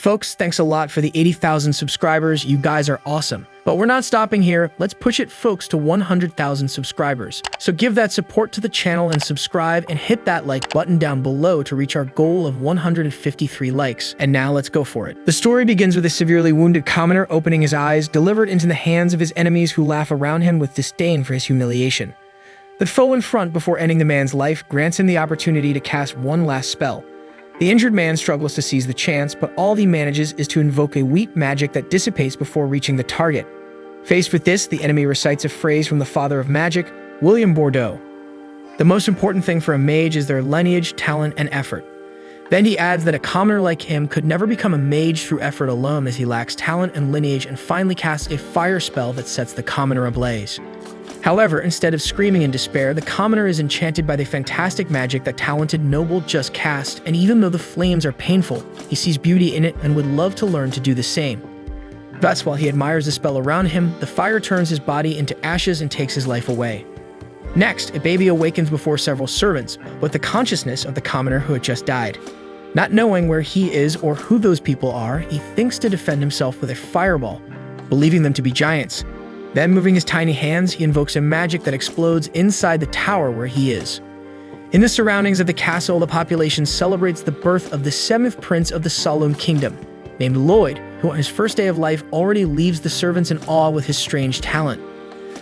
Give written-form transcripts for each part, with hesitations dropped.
Folks, thanks a lot for the 80,000 subscribers. You guys are awesome. But we're not stopping here. Let's push it, folks, to 100,000 subscribers. So give that support to the channel and subscribe and hit that like button down below to reach our goal of 153 likes. And now let's go for it. The story begins with a severely wounded commoner opening his eyes, delivered into the hands of his enemies who laugh around him with disdain for his humiliation. The foe in front, before ending the man's life, grants him the opportunity to cast one last spell. The injured man struggles to seize the chance, but all he manages is to invoke a weak magic that dissipates before reaching the target. Faced with this, the enemy recites a phrase from the father of magic, William Bordeaux. The most important thing for a mage is their lineage, talent, and effort. Then he adds that a commoner like him could never become a mage through effort alone, as he lacks talent and lineage, and finally casts a fire spell that sets the commoner ablaze. However, instead of screaming in despair, the commoner is enchanted by the fantastic magic that talented noble just cast, and even though the flames are painful, he sees beauty in it and would love to learn to do the same. Thus, while he admires the spell around him, the fire turns his body into ashes and takes his life away. Next, a baby awakens before several servants, with the consciousness of the commoner who had just died. Not knowing where he is or who those people are, he thinks to defend himself with a fireball, believing them to be giants. Then, moving his tiny hands, he invokes a magic that explodes inside the tower where he is. In the surroundings of the castle, the population celebrates the birth of the 7th prince of the Saloum Kingdom, named Lloyd, who on his first day of life already leaves the servants in awe with his strange talent.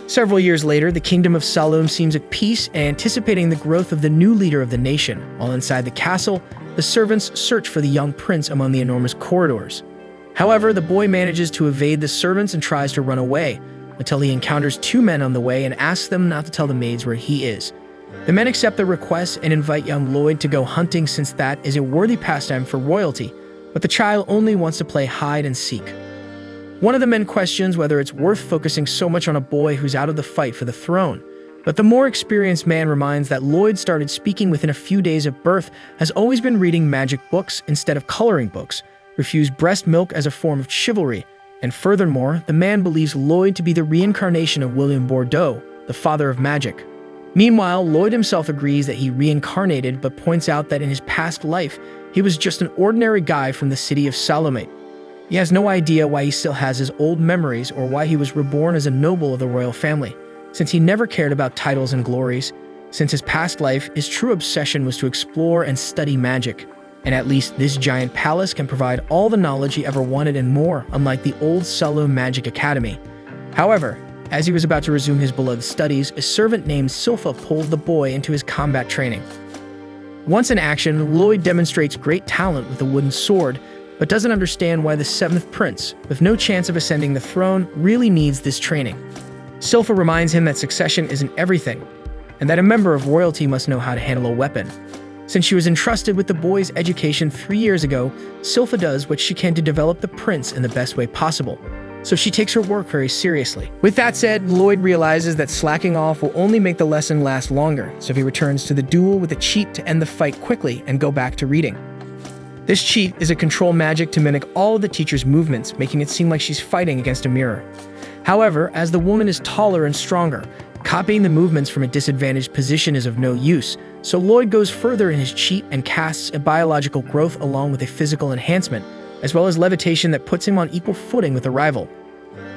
Several years later, the kingdom of Saloum seems at peace and anticipating the growth of the new leader of the nation, while inside the castle, the servants search for the young prince among the enormous corridors. However, the boy manages to evade the servants and tries to run away, until he encounters 2 men on the way and asks them not to tell the maids where he is. The men accept the request and invite young Lloyd to go hunting, since that is a worthy pastime for royalty, but the child only wants to play hide and seek. One of the men questions whether it's worth focusing so much on a boy who's out of the fight for the throne, but the more experienced man reminds that Lloyd started speaking within a few days of birth, has always been reading magic books instead of coloring books, refused breast milk as a form of chivalry, and furthermore, the man believes Lloyd to be the reincarnation of William Bordeaux, the father of magic. Meanwhile, Lloyd himself agrees that he reincarnated, but points out that in his past life, he was just an ordinary guy from the city of Salome. He has no idea why he still has his old memories or why he was reborn as a noble of the royal family, since he never cared about titles and glories. Since his past life, his true obsession was to explore and study magic. And at least this giant palace can provide all the knowledge he ever wanted and more, unlike the old Saloum Magic Academy. However, as he was about to resume his beloved studies, a servant named Silpha pulled the boy into his combat training. Once in action, Lloyd demonstrates great talent with a wooden sword, but doesn't understand why the 7th prince, with no chance of ascending the throne, really needs this training. Silpha reminds him that succession isn't everything, and that a member of royalty must know how to handle a weapon. Since she was entrusted with the boy's education 3 years ago, Silpha does what she can to develop the prince in the best way possible, so she takes her work very seriously. With that said, Lloyd realizes that slacking off will only make the lesson last longer, so he returns to the duel with a cheat to end the fight quickly and go back to reading. This cheat is a control magic to mimic all of the teacher's movements, making it seem like she's fighting against a mirror. However, as the woman is taller and stronger, copying the movements from a disadvantaged position is of no use, so Lloyd goes further in his cheat and casts a biological growth along with a physical enhancement, as well as levitation that puts him on equal footing with a rival.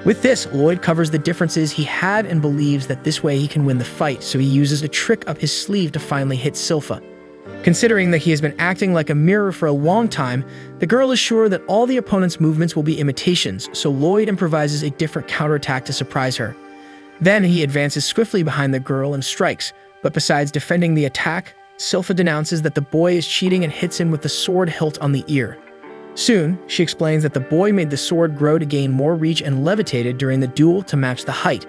With this, Lloyd covers the differences he had and believes that this way he can win the fight, so he uses a trick up his sleeve to finally hit Silpha. Considering that he has been acting like a mirror for a long time, the girl is sure that all the opponent's movements will be imitations, so Lloyd improvises a different counterattack to surprise her. Then he advances swiftly behind the girl and strikes, but besides defending the attack, Silpha denounces that the boy is cheating and hits him with the sword hilt on the ear. Soon, she explains that the boy made the sword grow to gain more reach and levitated during the duel to match the height.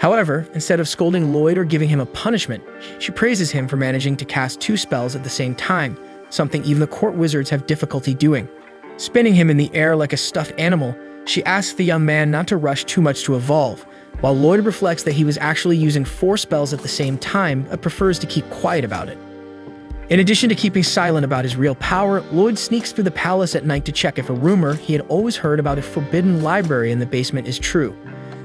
However, instead of scolding Lloyd or giving him a punishment, she praises him for managing to cast 2 spells at the same time, something even the court wizards have difficulty doing. Spinning him in the air like a stuffed animal, she asks the young man not to rush too much to evolve, while Lloyd reflects that he was actually using 4 spells at the same time, but prefers to keep quiet about it. In addition to keeping silent about his real power, Lloyd sneaks through the palace at night to check if a rumor he had always heard about a forbidden library in the basement is true.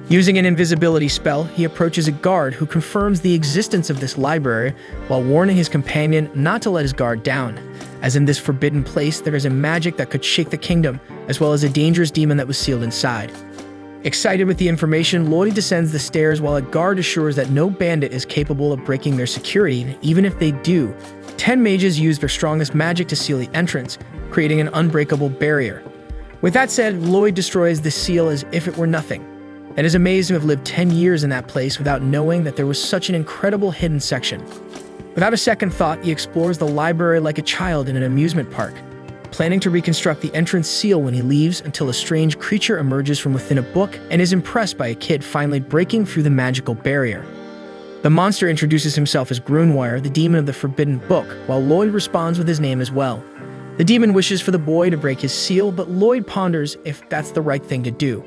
Using an invisibility spell, he approaches a guard who confirms the existence of this library while warning his companion not to let his guard down, as in this forbidden place there is a magic that could shake the kingdom, as well as a dangerous demon that was sealed inside. Excited with the information, Lloyd descends the stairs while a guard assures that no bandit is capable of breaking their security, and even if they do, 10 mages use their strongest magic to seal the entrance, creating an unbreakable barrier. With that said, Lloyd destroys the seal as if it were nothing, and is amazed to have lived 10 years in that place without knowing that there was such an incredible hidden section. Without a second thought, he explores the library like a child in an amusement park, planning to reconstruct the entrance seal when he leaves until a strange creature emerges from within a book and is impressed by a kid finally breaking through the magical barrier. The monster introduces himself as Grimoire, the demon of the forbidden book, while Lloyd responds with his name as well. The demon wishes for the boy to break his seal, but Lloyd ponders if that's the right thing to do.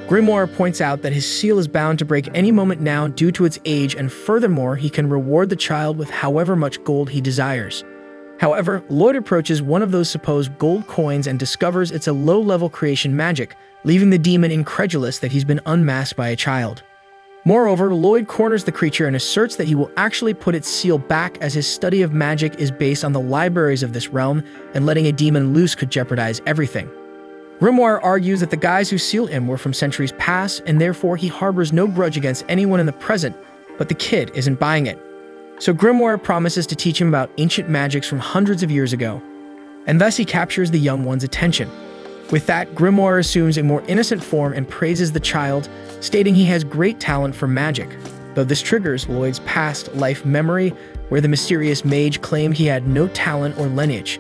Grimoire points out that his seal is bound to break any moment now due to its age, and furthermore, he can reward the child with however much gold he desires. However, Lloyd approaches one of those supposed gold coins and discovers it's a low-level creation magic, leaving the demon incredulous that he's been unmasked by a child. Moreover, Lloyd corners the creature and asserts that he will actually put its seal back, as his study of magic is based on the libraries of this realm, and letting a demon loose could jeopardize everything. Grimoire argues that the guys who sealed him were from centuries past, and therefore he harbors no grudge against anyone in the present, but the kid isn't buying it. So Grimoire promises to teach him about ancient magics from hundreds of years ago, and thus he captures the young one's attention. With that, Grimoire assumes a more innocent form and praises the child, stating he has great talent for magic, though this triggers Lloyd's past life memory, where the mysterious mage claimed he had no talent or lineage.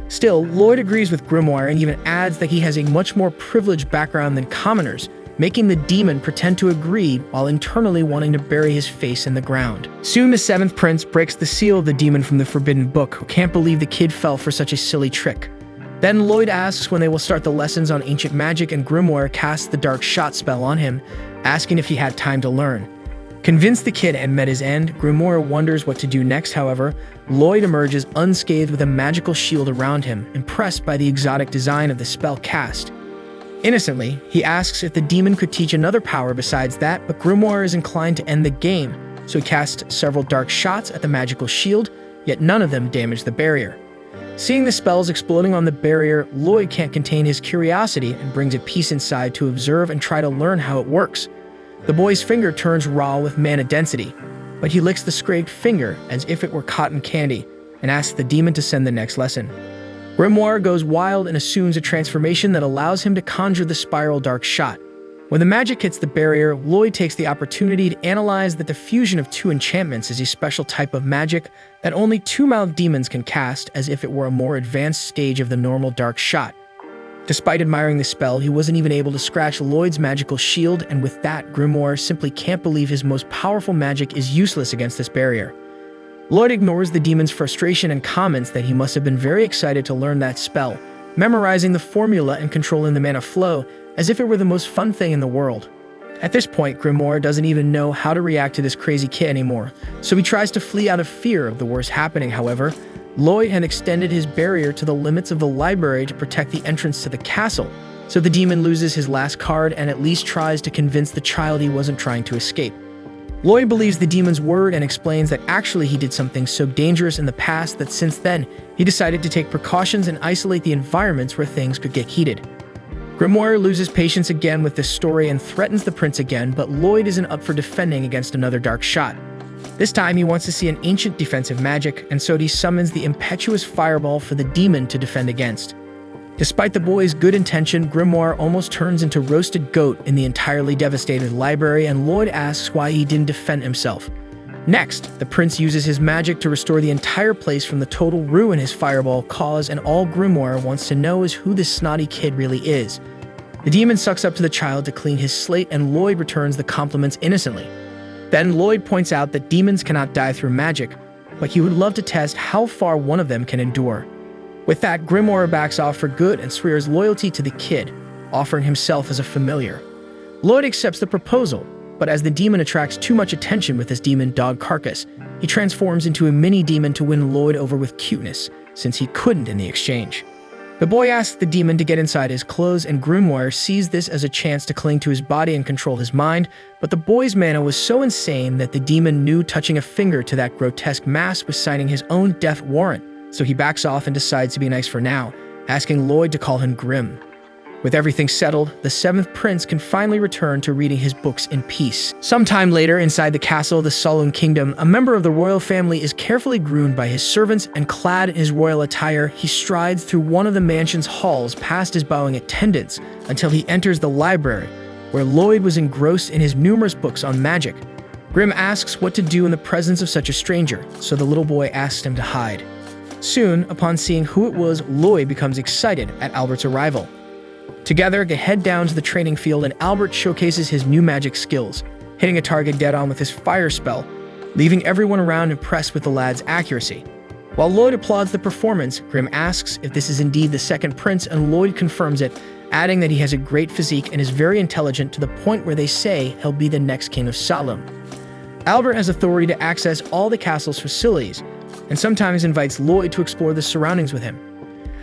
Still, Lloyd agrees with Grimoire and even adds that he has a much more privileged background than commoners, making the demon pretend to agree while internally wanting to bury his face in the ground. Soon the seventh prince breaks the seal of the demon from the forbidden book, who can't believe the kid fell for such a silly trick. Then Lloyd asks when they will start the lessons on ancient magic, and Grimoire casts the dark shot spell on him, asking if he had time to learn. Convinced the kid had met his end, Grimoire wonders what to do next. However, Lloyd emerges unscathed with a magical shield around him, impressed by the exotic design of the spell cast. Innocently, he asks if the demon could teach another power besides that, but Grimoire is inclined to end the game, so he casts several dark shots at the magical shield, yet none of them damage the barrier. Seeing the spells exploding on the barrier, Lloyd can't contain his curiosity and brings a piece inside to observe and try to learn how it works. The boy's finger turns raw with mana density, but he licks the scraped finger as if it were cotton candy and asks the demon to send the next lesson. Grimoire goes wild and assumes a transformation that allows him to conjure the spiral dark shot. When the magic hits the barrier, Lloyd takes the opportunity to analyze that the fusion of two enchantments is a special type of magic that only two-mouthed demons can cast, as if it were a more advanced stage of the normal dark shot. Despite admiring the spell, he wasn't even able to scratch Lloyd's magical shield, and with that, Grimoire simply can't believe his most powerful magic is useless against this barrier. Lloyd ignores the demon's frustration and comments that he must have been very excited to learn that spell, memorizing the formula and controlling the mana flow as if it were the most fun thing in the world. At this point, Grimoire doesn't even know how to react to this crazy kid anymore, so he tries to flee out of fear of the worst happening. However, Lloyd had extended his barrier to the limits of the library to protect the entrance to the castle, so the demon loses his last card and at least tries to convince the child he wasn't trying to escape. Lloyd believes the demon's word and explains that actually he did something so dangerous in the past that since then, he decided to take precautions and isolate the environments where things could get heated. Grimoire loses patience again with this story and threatens the prince again, but Lloyd isn't up for defending against another dark shot. This time he wants to see an ancient defensive magic, and so he summons the impetuous fireball for the demon to defend against. Despite the boy's good intention, Grimoire almost turns into roasted goat in the entirely devastated library, and Lloyd asks why he didn't defend himself. Next, the prince uses his magic to restore the entire place from the total ruin his fireball caused, and all Grimoire wants to know is who this snotty kid really is. The demon sucks up to the child to clean his slate, and Lloyd returns the compliments innocently. Then Lloyd points out that demons cannot die through magic, but he would love to test how far one of them can endure. With that, Grimoire backs off for good and swears loyalty to the kid, offering himself as a familiar. Lloyd accepts the proposal, but as the demon attracts too much attention with his demon dog carcass, he transforms into a mini demon to win Lloyd over with cuteness, since he couldn't in the exchange. The boy asks the demon to get inside his clothes, and Grimoire sees this as a chance to cling to his body and control his mind, but the boy's mana was so insane that the demon knew touching a finger to that grotesque mass was signing his own death warrant, so he backs off and decides to be nice for now, asking Lloyd to call him Grim. With everything settled, the seventh prince can finally return to reading his books in peace. Sometime later, inside the castle, the Saloon Kingdom, a member of the royal family is carefully groomed by his servants, and clad in his royal attire, he strides through one of the mansion's halls past his bowing attendants until he enters the library, where Lloyd was engrossed in his numerous books on magic. Grim asks what to do in the presence of such a stranger, so the little boy asks him to hide. Soon, upon seeing who it was, Lloyd becomes excited at Albert's arrival. Together, they head down to the training field, and Albert showcases his new magic skills, hitting a target dead-on with his fire spell, leaving everyone around impressed with the lad's accuracy. While Lloyd applauds the performance, Grim asks if this is indeed the second prince, and Lloyd confirms it, adding that he has a great physique and is very intelligent to the point where they say he'll be the next king of Salem. Albert has authority to access all the castle's facilities, and sometimes invites Lloyd to explore the surroundings with him.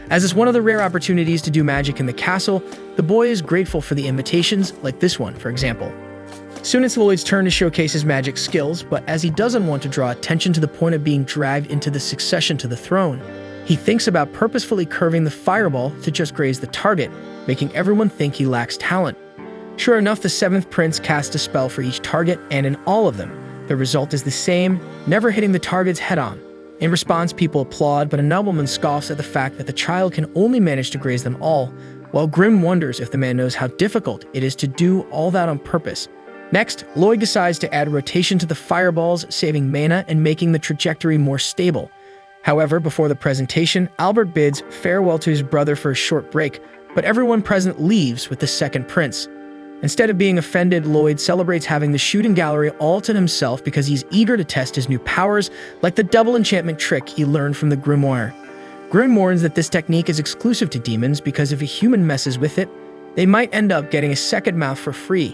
As it's one of the rare opportunities to do magic in the castle, the boy is grateful for the invitations, like this one, for example. Soon it's Lloyd's turn to showcase his magic skills, but as he doesn't want to draw attention to the point of being dragged into the succession to the throne, he thinks about purposefully curving the fireball to just graze the target, making everyone think he lacks talent. Sure enough, the seventh prince casts a spell for each target, and in all of them, the result is the same, never hitting the targets head-on. In response, people applaud, but a nobleman scoffs at the fact that the child can only manage to graze them all, while Grim wonders if the man knows how difficult it is to do all that on purpose. Next, Lloyd decides to add rotation to the fireballs, saving mana and making the trajectory more stable. However, before the presentation, Albert bids farewell to his brother for a short break, but everyone present leaves with the second prince. Instead of being offended, Lloyd celebrates having the shooting gallery all to himself because he's eager to test his new powers, like the double enchantment trick he learned from the Grimoire. Grim warns that this technique is exclusive to demons because if a human messes with it, they might end up getting a second mouth for free.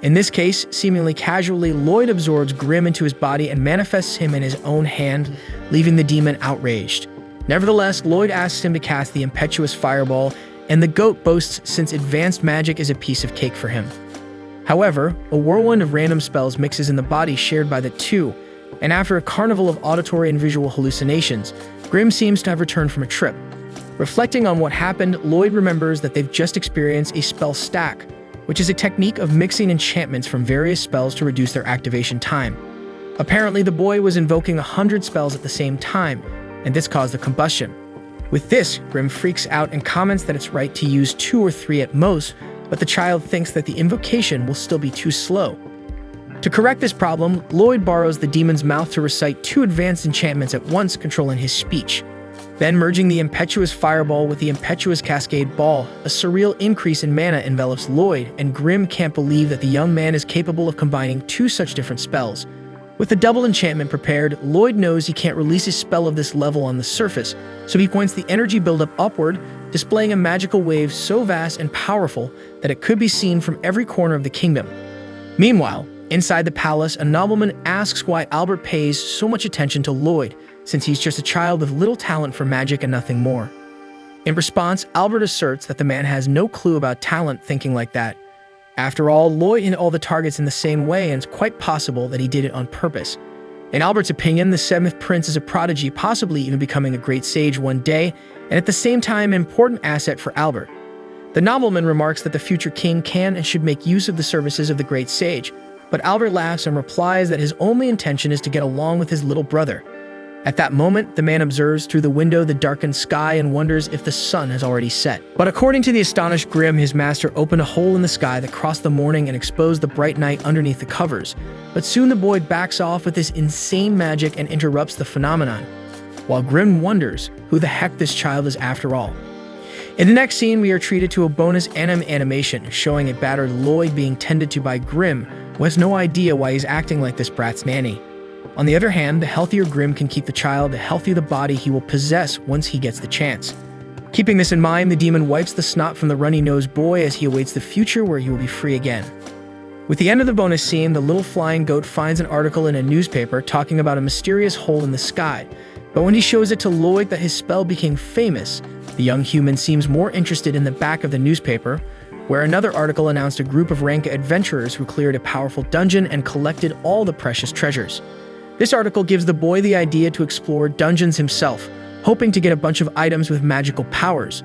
In this case, seemingly casually, Lloyd absorbs Grim into his body and manifests him in his own hand, leaving the demon outraged. Nevertheless, Lloyd asks him to cast the impetuous fireball, and the goat boasts since advanced magic is a piece of cake for him. However, a whirlwind of random spells mixes in the body shared by the two, and after a carnival of auditory and visual hallucinations, Grim seems to have returned from a trip. Reflecting on what happened, Lloyd remembers that they've just experienced a spell stack, which is a technique of mixing enchantments from various spells to reduce their activation time. Apparently, the boy was invoking 100 spells at the same time, and this caused a combustion. With this, Grim freaks out and comments that it's right to use 2 or 3 at most, but the child thinks that the invocation will still be too slow. To correct this problem, Lloyd borrows the demon's mouth to recite 2 advanced enchantments at once, controlling his speech. Then merging the impetuous fireball with the impetuous cascade ball, a surreal increase in mana envelops Lloyd, and Grim can't believe that the young man is capable of combining 2 such different spells. With the double enchantment prepared, Lloyd knows he can't release a spell of this level on the surface, so he points the energy buildup upward, displaying a magical wave so vast and powerful that it could be seen from every corner of the kingdom. Meanwhile, inside the palace, a nobleman asks why Albert pays so much attention to Lloyd, since he's just a child with little talent for magic and nothing more. In response, Albert asserts that the man has no clue about talent, thinking like that. After all, Lloyd hit all the targets in the same way, and it's quite possible that he did it on purpose. In Albert's opinion, the seventh prince is a prodigy, possibly even becoming a great sage one day, and at the same time an important asset for Albert. The nobleman remarks that the future king can and should make use of the services of the great sage, but Albert laughs and replies that his only intention is to get along with his little brother. At that moment, the man observes through the window the darkened sky and wonders if the sun has already set. But according to the astonished Grim, his master opened a hole in the sky that crossed the morning and exposed the bright night underneath the covers. But soon the boy backs off with this insane magic and interrupts the phenomenon, while Grim wonders who the heck this child is after all. In the next scene, we are treated to a bonus anime animation showing a battered Lloyd being tended to by Grim, who has no idea why he's acting like this brat's nanny. On the other hand, the healthier Grim can keep the child, the healthier the body he will possess once he gets the chance. Keeping this in mind, the demon wipes the snot from the runny-nosed boy as he awaits the future where he will be free again. With the end of the bonus scene, the little flying goat finds an article in a newspaper talking about a mysterious hole in the sky, but when he shows it to Lloyd that his spell became famous, The young human seems more interested in the back of the newspaper, where another article announced a group of Ranka adventurers who cleared a powerful dungeon and collected all the precious treasures. This article gives the boy the idea to explore dungeons himself, hoping to get a bunch of items with magical powers.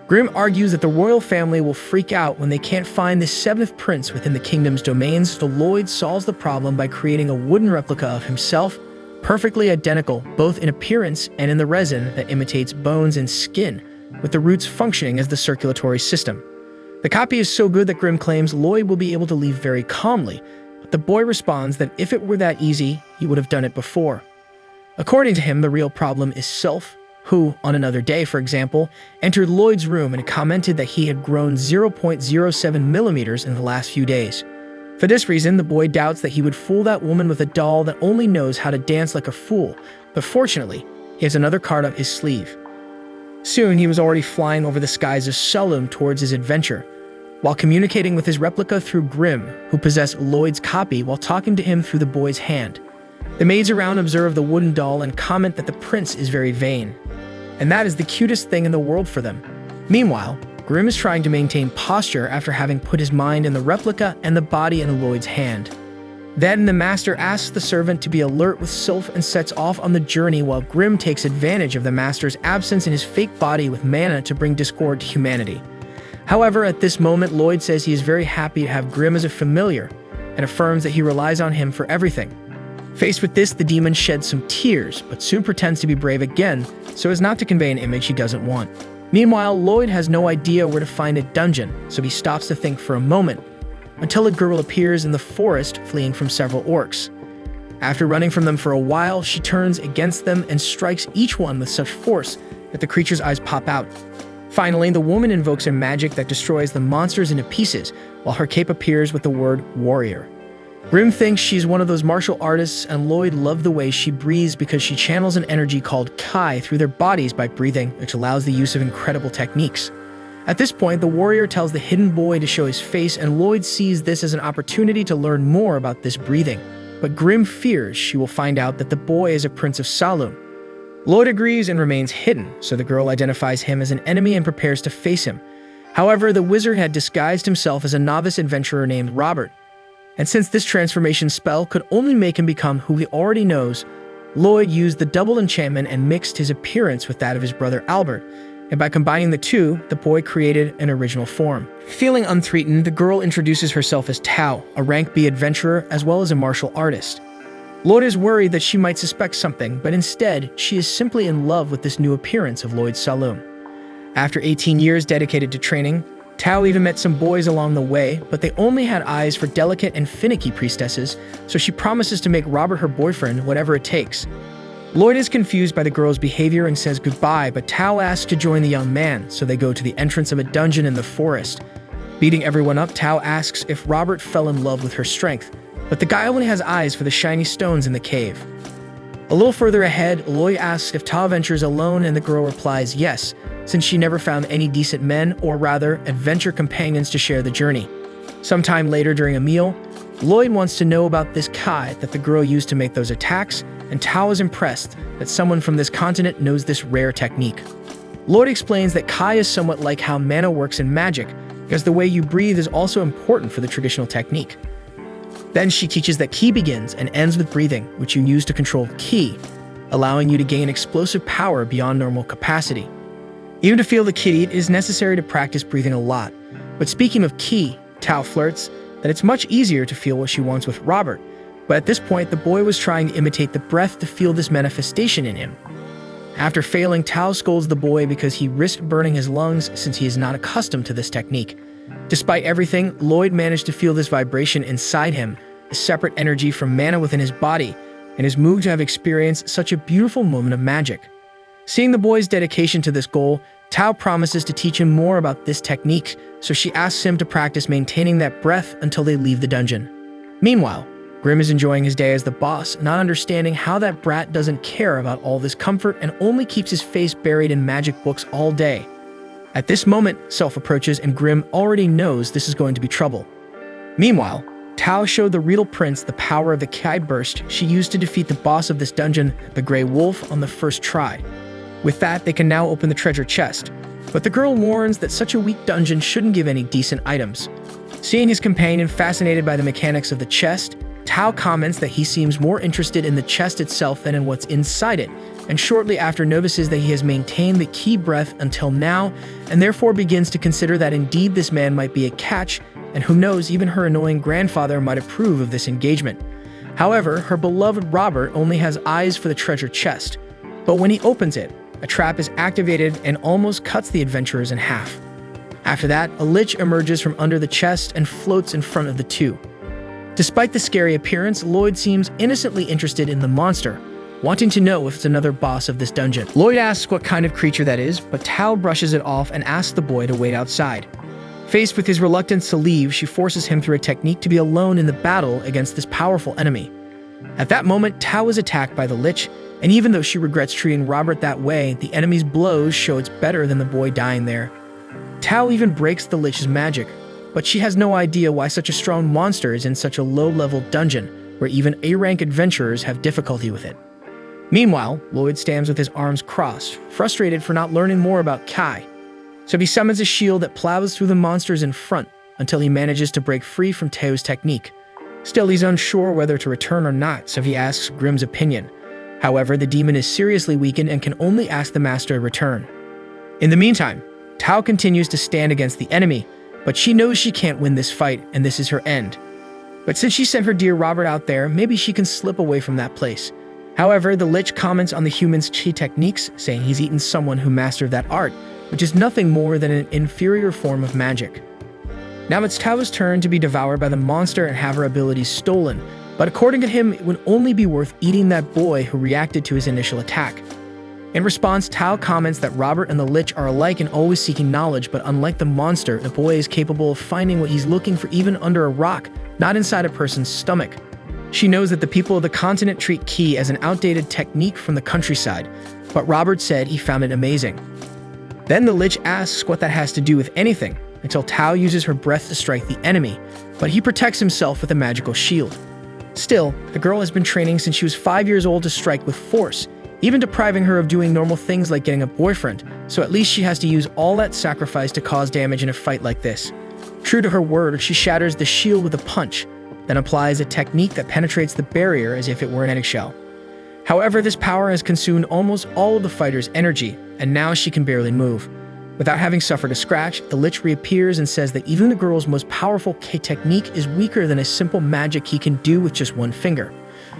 Grimm argues that the royal family will freak out when they can't find the seventh prince within the kingdom's domains, so Lloyd solves the problem by creating a wooden replica of himself, perfectly identical both in appearance and in the resin that imitates bones and skin, with the roots functioning as the circulatory system. The copy is so good that Grimm claims Lloyd will be able to leave very calmly, but the boy responds that if it were that easy, he would have done it before. According to him, the real problem is Sylph, who, on another day, for example, entered Lloyd's room and commented that he had grown 0.07 millimeters in the last few days. For this reason, the boy doubts that he would fool that woman with a doll that only knows how to dance like a fool, but fortunately, he has another card up his sleeve. Soon, he was already flying over the skies of Salum towards his adventure, while communicating with his replica through Grimm, who possessed Lloyd's copy while talking to him through the boy's hand. The maids around observe the wooden doll and comment that the prince is very vain, and that is the cutest thing in the world for them. Meanwhile, Grimm is trying to maintain posture after having put his mind in the replica and the body in Lloyd's hand. Then the master asks the servant to be alert with Sylph and sets off on the journey while Grimm takes advantage of the master's absence in his fake body with mana to bring discord to humanity. However, at this moment, Lloyd says he is very happy to have Grimm as a familiar and affirms that he relies on him for everything. Faced with this, the demon sheds some tears, but soon pretends to be brave again so as not to convey an image he doesn't want. Meanwhile, Lloyd has no idea where to find a dungeon, so he stops to think for a moment, until a girl appears in the forest fleeing from several orcs. After running from them for a while, she turns against them and strikes each one with such force that the creature's eyes pop out. Finally, the woman invokes a magic that destroys the monsters into pieces, while her cape appears with the word warrior. Grimm thinks she's one of those martial artists, and Lloyd loved the way she breathes because she channels an energy called Kai through their bodies by breathing, which allows the use of incredible techniques. At this point, the warrior tells the hidden boy to show his face, and Lloyd sees this as an opportunity to learn more about this breathing. But Grimm fears she will find out that the boy is a prince of Salum. Lloyd agrees and remains hidden, so the girl identifies him as an enemy and prepares to face him. However, the wizard had disguised himself as a novice adventurer named Robert, and since this transformation spell could only make him become who he already knows, Lloyd used the double enchantment and mixed his appearance with that of his brother Albert, and by combining the two, the boy created an original form. Feeling unthreatened, the girl introduces herself as Tao, a rank B adventurer as well as a martial artist. Lloyd is worried that she might suspect something, but instead, she is simply in love with this new appearance of Lloyd Salum. After 18 years dedicated to training, Tao even met some boys along the way, but they only had eyes for delicate and finicky priestesses, so she promises to make Robert her boyfriend, whatever it takes. Lloyd is confused by the girl's behavior and says goodbye, but Tao asks to join the young man, so they go to the entrance of a dungeon in the forest. Beating everyone up, Tao asks if Robert fell in love with her strength, but the guy only has eyes for the shiny stones in the cave. A little further ahead, Lloyd asks if Tao ventures alone, and the girl replies yes, since she never found any decent men, or rather, adventure companions to share the journey. Sometime later during a meal, Lloyd wants to know about this Kai that the girl used to make those attacks, and Tao is impressed that someone from this continent knows this rare technique. Lloyd explains that Kai is somewhat like how mana works in magic, because the way you breathe is also important for the traditional technique. Then she teaches that Ki begins and ends with breathing, which you use to control Ki, allowing you to gain explosive power beyond normal capacity. Even to feel the Ki, it is necessary to practice breathing a lot. But speaking of Ki, Tao flirts that it's much easier to feel what she wants with Robert, but at this point the boy was trying to imitate the breath to feel this manifestation in him. After failing, Tao scolds the boy because he risked burning his lungs since he is not accustomed to this technique. Despite everything, Lloyd managed to feel this vibration inside him, a separate energy from mana within his body, and is moved to have experienced such a beautiful moment of magic. Seeing the boy's dedication to this goal, Tao promises to teach him more about this technique, so she asks him to practice maintaining that breath until they leave the dungeon. Meanwhile, Grimm is enjoying his day as the boss, not understanding how that brat doesn't care about all this comfort and only keeps his face buried in magic books all day. At this moment, Sylph approaches and Grimm already knows this is going to be trouble. Meanwhile, Tao showed the Real Prince the power of the Kai Burst she used to defeat the boss of this dungeon, the Grey Wolf, on the first try. With that, they can now open the treasure chest. But the girl warns that such a weak dungeon shouldn't give any decent items. Seeing his companion fascinated by the mechanics of the chest, Tao comments that he seems more interested in the chest itself than in what's inside it, and shortly after notices that he has maintained the key breath until now, and therefore begins to consider that indeed this man might be a catch, and who knows, even her annoying grandfather might approve of this engagement. However, her beloved Robert only has eyes for the treasure chest, but when he opens it, a trap is activated and almost cuts the adventurers in half. After that, a lich emerges from under the chest and floats in front of the two. Despite the scary appearance, Lloyd seems innocently interested in the monster, wanting to know if it's another boss of this dungeon. Lloyd asks what kind of creature that is, but Tao brushes it off and asks the boy to wait outside. Faced with his reluctance to leave, she forces him through a technique to be alone in the battle against this powerful enemy. At that moment, Tao is attacked by the lich, and even though she regrets treating Robert that way, the enemy's blows show it's better than the boy dying there. Tao even breaks the lich's magic, but she has no idea why such a strong monster is in such a low-level dungeon, where even A-rank adventurers have difficulty with it. Meanwhile, Lloyd stands with his arms crossed, frustrated for not learning more about Kai. So he summons a shield that plows through the monsters in front until he manages to break free from Tao's technique. Still, he's unsure whether to return or not, so he asks Grimm's opinion. However, the demon is seriously weakened and can only ask the master to return. In the meantime, Tao continues to stand against the enemy, but she knows she can't win this fight, and this is her end. But since she sent her dear Robert out there, maybe she can slip away from that place. However, the lich comments on the human's chi techniques, saying he's eaten someone who mastered that art, which is nothing more than an inferior form of magic. Now it's Tao's turn to be devoured by the monster and have her abilities stolen, but according to him, it would only be worth eating that boy who reacted to his initial attack. In response, Tao comments that Robert and the lich are alike in always seeking knowledge, but unlike the monster, the boy is capable of finding what he's looking for even under a rock, not inside a person's stomach. She knows that the people of the continent treat Ki as an outdated technique from the countryside, but Robert said he found it amazing. Then the lich asks what that has to do with anything, until Tao uses her breath to strike the enemy, but he protects himself with a magical shield. Still, the girl has been training since she was 5 years old to strike with force, even depriving her of doing normal things like getting a boyfriend, so at least she has to use all that sacrifice to cause damage in a fight like this. True to her word, she shatters the shield with a punch, then applies a technique that penetrates the barrier as if it were an eggshell. However, this power has consumed almost all of the fighter's energy, and now she can barely move. Without having suffered a scratch, the lich reappears and says that even the girl's most powerful K technique is weaker than a simple magic he can do with just one finger.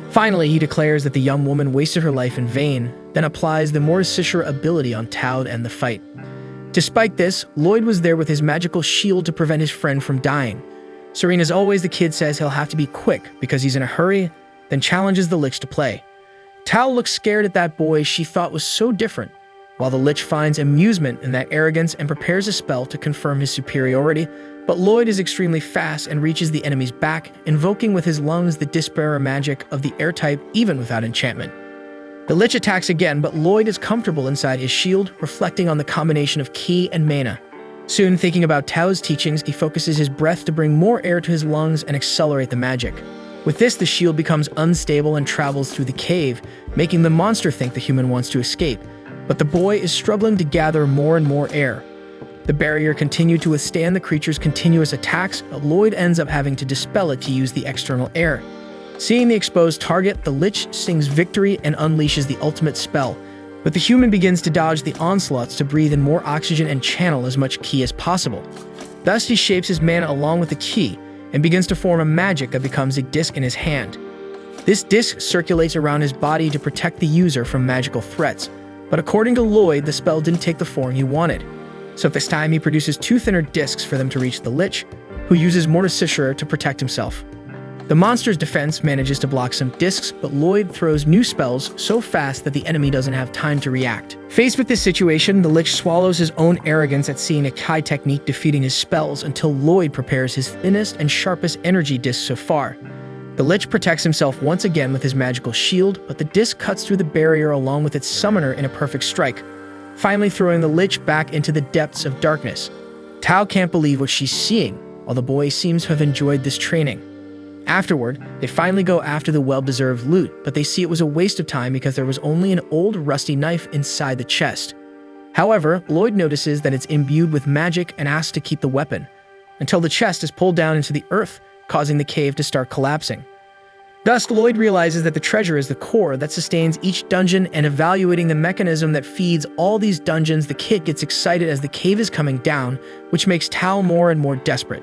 Finally, he declares that the young woman wasted her life in vain, then applies the Morisishra ability on Tao to end the fight. Despite this, Lloyd was there with his magical shield to prevent his friend from dying. Serene, as always, the kid says he'll have to be quick because he's in a hurry, then challenges the lich to play. Tao looks scared at that boy she thought was so different, while the lich finds amusement in that arrogance and prepares a spell to confirm his superiority, but Lloyd is extremely fast and reaches the enemy's back, invoking with his lungs the disbearer magic of the air type even without enchantment. The lich attacks again, but Lloyd is comfortable inside his shield, reflecting on the combination of ki and mana. Soon, thinking about Tao's teachings, he focuses his breath to bring more air to his lungs and accelerate the magic. With this, the shield becomes unstable and travels through the cave, making the monster think the human wants to escape, but the boy is struggling to gather more and more air. The barrier continued to withstand the creature's continuous attacks, but Lloyd ends up having to dispel it to use the external air. Seeing the exposed target, the lich sings victory and unleashes the ultimate spell, but the human begins to dodge the onslaughts to breathe in more oxygen and channel as much ki as possible. Thus, he shapes his mana along with the ki, and begins to form a magic that becomes a disc in his hand. This disc circulates around his body to protect the user from magical threats, but according to Lloyd, the spell didn't take the form he wanted. So this time he produces 2 thinner discs for them to reach the lich, who uses Morisishra to protect himself. The monster's defense manages to block some discs, but Lloyd throws new spells so fast that the enemy doesn't have time to react. Faced with this situation, the lich swallows his own arrogance at seeing a Kai technique defeating his spells until Lloyd prepares his thinnest and sharpest energy disc so far. The lich protects himself once again with his magical shield, but the disc cuts through the barrier along with its summoner in a perfect strike, finally throwing the lich back into the depths of darkness. Tao can't believe what she's seeing, while the boy seems to have enjoyed this training. Afterward, they finally go after the well-deserved loot, but they see it was a waste of time because there was only an old rusty knife inside the chest. However, Lloyd notices that it's imbued with magic and asks to keep the weapon, until the chest is pulled down into the earth, causing the cave to start collapsing. Thus, Lloyd realizes that the treasure is the core that sustains each dungeon, and evaluating the mechanism that feeds all these dungeons, the kid gets excited as the cave is coming down, which makes Tao more and more desperate.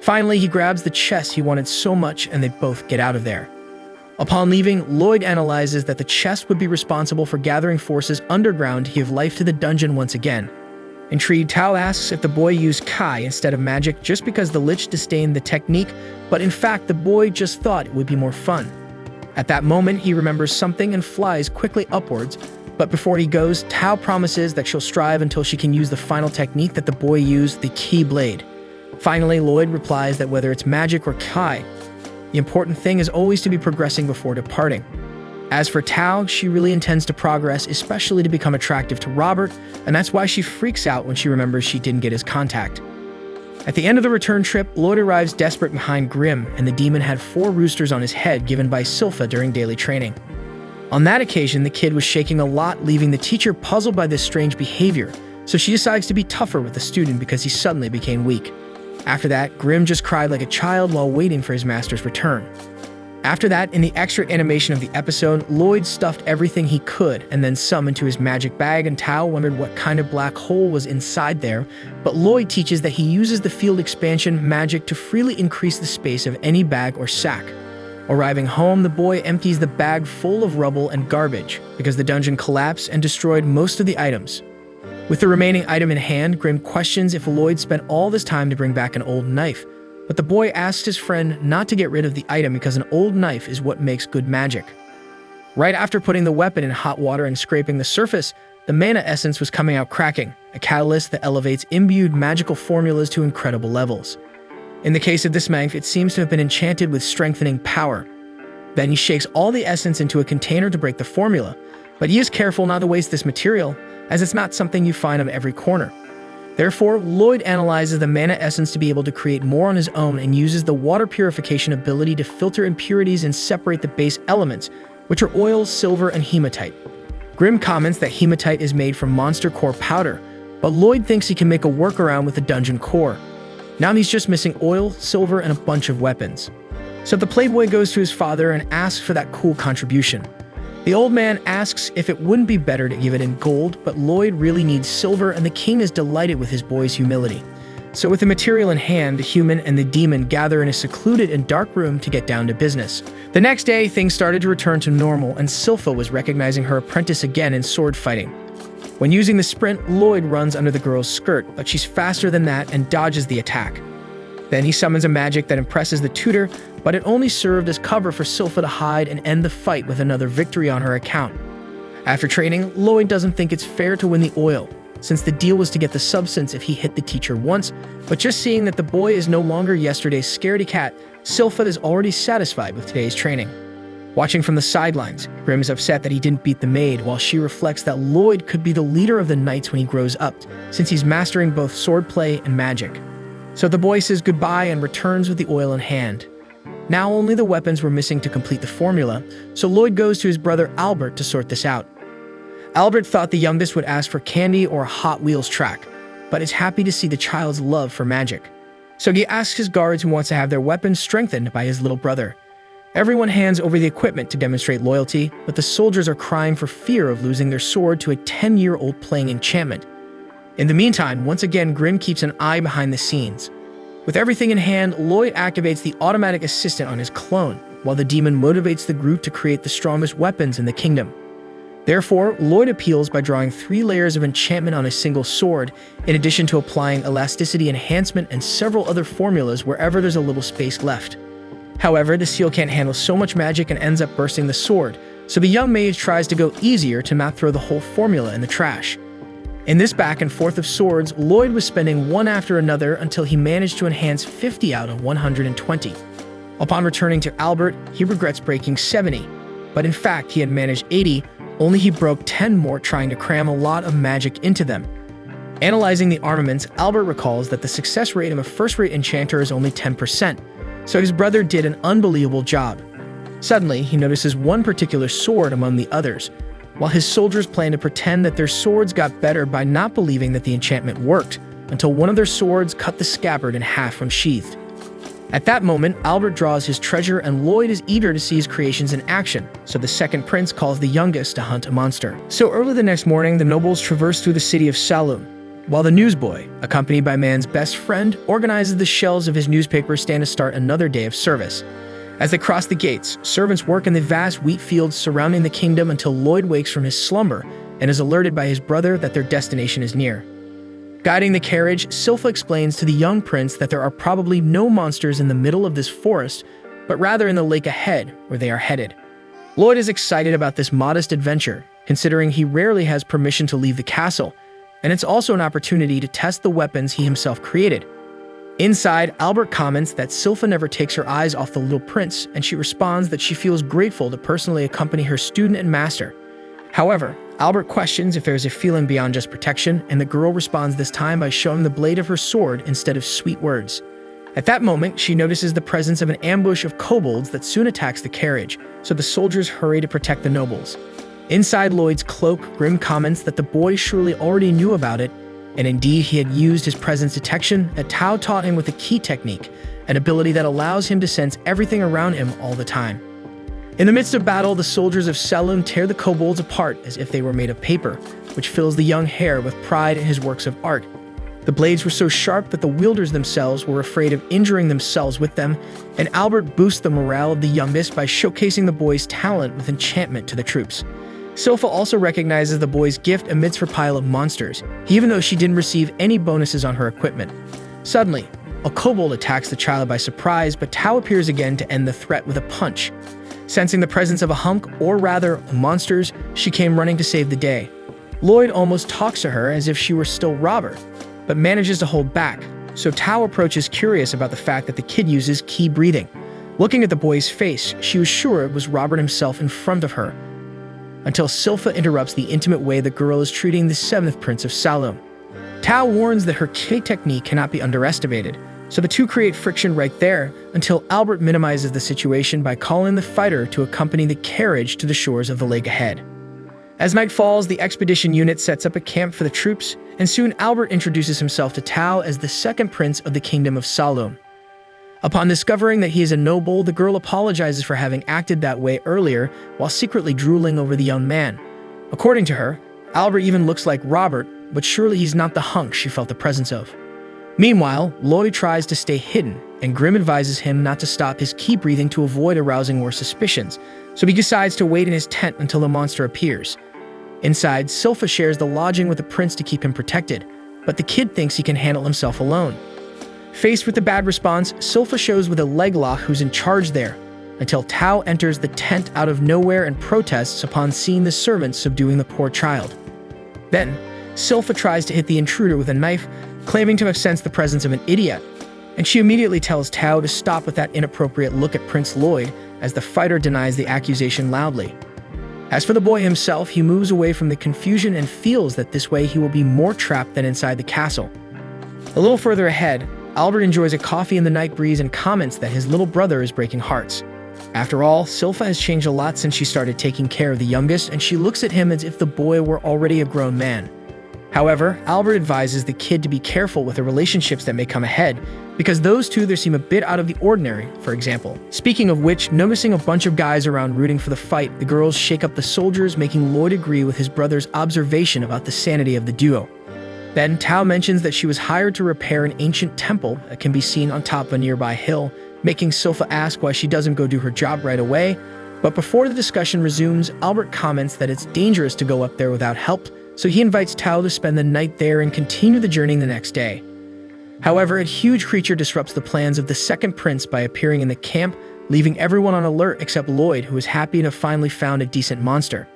Finally, he grabs the chest he wanted so much, and they both get out of there. Upon leaving, Lloyd analyzes that the chest would be responsible for gathering forces underground to give life to the dungeon once again. Intrigued, Tao asks if the boy used Kai instead of magic just because the Lich disdained the technique, but in fact the boy just thought it would be more fun. At that moment, he remembers something and flies quickly upwards, but before he goes, Tao promises that she'll strive until she can use the final technique that the boy used, the Key Blade. Finally, Lloyd replies that whether it's magic or Kai, the important thing is always to be progressing before departing. As for Tao, she really intends to progress, especially to become attractive to Robert, and that's why she freaks out when she remembers she didn't get his contact. At the end of the return trip, Lloyd arrives desperate behind Grim, and the demon had 4 roosters on his head given by Silpha during daily training. On that occasion, the kid was shaking a lot, leaving the teacher puzzled by this strange behavior, so she decides to be tougher with the student because he suddenly became weak. After that, Grim just cried like a child while waiting for his master's return. After that, in the extra animation of the episode, Lloyd stuffed everything he could and then summoned to his magic bag, and Tao wondered what kind of black hole was inside there, but Lloyd teaches that he uses the field expansion magic to freely increase the space of any bag or sack. Arriving home, the boy empties the bag full of rubble and garbage because the dungeon collapsed and destroyed most of the items. With the remaining item in hand, Grim questions if Lloyd spent all this time to bring back an old knife, but the boy asks his friend not to get rid of the item because an old knife is what makes good magic. Right after putting the weapon in hot water and scraping the surface, the mana essence was coming out cracking, a catalyst that elevates imbued magical formulas to incredible levels. In the case of this knife, it seems to have been enchanted with strengthening power. Then he shakes all the essence into a container to break the formula, but he is careful not to waste this material, as it's not something you find on every corner. Therefore, Lloyd analyzes the mana essence to be able to create more on his own and uses the water purification ability to filter impurities and separate the base elements, which are oil, silver, and hematite. Grim comments that hematite is made from monster core powder, but Lloyd thinks he can make a workaround with the dungeon core. Now he's just missing oil, silver, and a bunch of weapons. So the playboy goes to his father and asks for that cool contribution. The old man asks if it wouldn't be better to give it in gold, but Lloyd really needs silver, and the king is delighted with his boy's humility. So with the material in hand, the human and the demon gather in a secluded and dark room to get down to business. The next day, things started to return to normal, and Silpha was recognizing her apprentice again in sword fighting. When using the sprint, Lloyd runs under the girl's skirt, but she's faster than that and dodges the attack. Then he summons a magic that impresses the tutor, but it only served as cover for Silpha to hide and end the fight with another victory on her account. After training, Lloyd doesn't think it's fair to win the oil, since the deal was to get the substance if he hit the teacher once, but just seeing that the boy is no longer yesterday's scaredy cat, Silpha is already satisfied with today's training. Watching from the sidelines, Grim is upset that he didn't beat the maid, while she reflects that Lloyd could be the leader of the knights when he grows up, since he's mastering both swordplay and magic. So the boy says goodbye and returns with the oil in hand. Now only the weapons were missing to complete the formula, so Lloyd goes to his brother Albert to sort this out. Albert thought the youngest would ask for candy or a Hot Wheels track, but is happy to see the child's love for magic. So he asks his guards who wants to have their weapons strengthened by his little brother. Everyone hands over the equipment to demonstrate loyalty, but the soldiers are crying for fear of losing their sword to a 10-year-old playing enchantment. In the meantime, once again, Grim keeps an eye behind the scenes. With everything in hand, Lloyd activates the automatic assistant on his clone, while the demon motivates the group to create the strongest weapons in the kingdom. Therefore, Lloyd appeals by drawing 3 layers of enchantment on a single sword, in addition to applying elasticity enhancement and several other formulas wherever there's a little space left. However, the seal can't handle so much magic and ends up bursting the sword, so the young mage tries to go easier to not throw the whole formula in the trash. In this back and forth of swords, Lloyd was spending one after another until he managed to enhance 50 out of 120. Upon returning to Albert, he regrets breaking 70, but in fact he had managed 80, only he broke 10 more trying to cram a lot of magic into them. Analyzing the armaments, Albert recalls that the success rate of a first-rate enchanter is only 10%, so his brother did an unbelievable job. Suddenly, he notices one particular sword among the others, while his soldiers plan to pretend that their swords got better by not believing that the enchantment worked, until one of their swords cut the scabbard in half when sheathed. At that moment, Albert draws his treasure and Lloyd is eager to see his creations in action, so the second prince calls the youngest to hunt a monster. So early the next morning, the nobles traverse through the city of Saloum, while the newsboy, accompanied by man's best friend, organizes the shelves of his newspaper stand to start another day of service. As they cross the gates, servants work in the vast wheat fields surrounding the kingdom until Lloyd wakes from his slumber and is alerted by his brother that their destination is near. Guiding the carriage, Silpha explains to the young prince that there are probably no monsters in the middle of this forest, but rather in the lake ahead, where they are headed. Lloyd is excited about this modest adventure, considering he rarely has permission to leave the castle, and it's also an opportunity to test the weapons he himself created. Inside, Albert comments that Silpha never takes her eyes off the little prince, and she responds that she feels grateful to personally accompany her student and master. However, Albert questions if there is a feeling beyond just protection, and the girl responds this time by showing the blade of her sword instead of sweet words. At that moment, she notices the presence of an ambush of kobolds that soon attacks the carriage, so the soldiers hurry to protect the nobles. Inside Lloyd's cloak, Grimm comments that the boy surely already knew about it, and indeed he had used his presence detection that Tao taught him with the key technique, an ability that allows him to sense everything around him all the time. In the midst of battle, the soldiers of Saloum tear the kobolds apart as if they were made of paper, which fills the young hare with pride in his works of art. The blades were so sharp that the wielders themselves were afraid of injuring themselves with them, and Albert boosts the morale of the youngest by showcasing the boy's talent with enchantment to the troops. Silpha also recognizes the boy's gift amidst her pile of monsters, even though she didn't receive any bonuses on her equipment. Suddenly, a kobold attacks the child by surprise, but Tao appears again to end the threat with a punch. Sensing the presence of a hunk, or rather, monsters, she came running to save the day. Lloyd almost talks to her as if she were still Robert, but manages to hold back, so Tao approaches curious about the fact that the kid uses key breathing. Looking at the boy's face, she was sure it was Robert himself in front of her, until Silpha interrupts the intimate way the girl is treating the seventh prince of Saloum. Tao warns that her key technique cannot be underestimated, so the two create friction right there until Albert minimizes the situation by calling the fighter to accompany the carriage to the shores of the lake ahead. As night falls, the expedition unit sets up a camp for the troops, and soon Albert introduces himself to Tao as the second prince of the kingdom of Saloum. Upon discovering that he is a noble, the girl apologizes for having acted that way earlier while secretly drooling over the young man. According to her, Albert even looks like Robert, but surely he's not the hunk she felt the presence of. Meanwhile, Lloyd tries to stay hidden, and Grimm advises him not to stop his key breathing to avoid arousing more suspicions, so he decides to wait in his tent until the monster appears. Inside, Silpha shares the lodging with the prince to keep him protected, but the kid thinks he can handle himself alone. Faced with the bad response, Silpha shows with a leg lock who's in charge there, until Tao enters the tent out of nowhere and protests upon seeing the servants subduing the poor child. Then, Silpha tries to hit the intruder with a knife, claiming to have sensed the presence of an idiot, and she immediately tells Tao to stop with that inappropriate look at Prince Lloyd as the fighter denies the accusation loudly. As for the boy himself, he moves away from the confusion and feels that this way he will be more trapped than inside the castle. A little further ahead, Albert enjoys a coffee in the night breeze and comments that his little brother is breaking hearts. After all, Silpha has changed a lot since she started taking care of the youngest, and she looks at him as if the boy were already a grown man. However, Albert advises the kid to be careful with the relationships that may come ahead, because those two there seem a bit out of the ordinary, for example. Speaking of which, noticing a bunch of guys around rooting for the fight, the girls shake up the soldiers, making Lloyd agree with his brother's observation about the sanity of the duo. Then, Tao mentions that she was hired to repair an ancient temple that can be seen on top of a nearby hill, making Silpha ask why she doesn't go do her job right away. But before the discussion resumes, Albert comments that it's dangerous to go up there without help, so he invites Tao to spend the night there and continue the journey the next day. However, a huge creature disrupts the plans of the second prince by appearing in the camp, leaving everyone on alert except Lloyd, who is happy to have finally found a decent monster.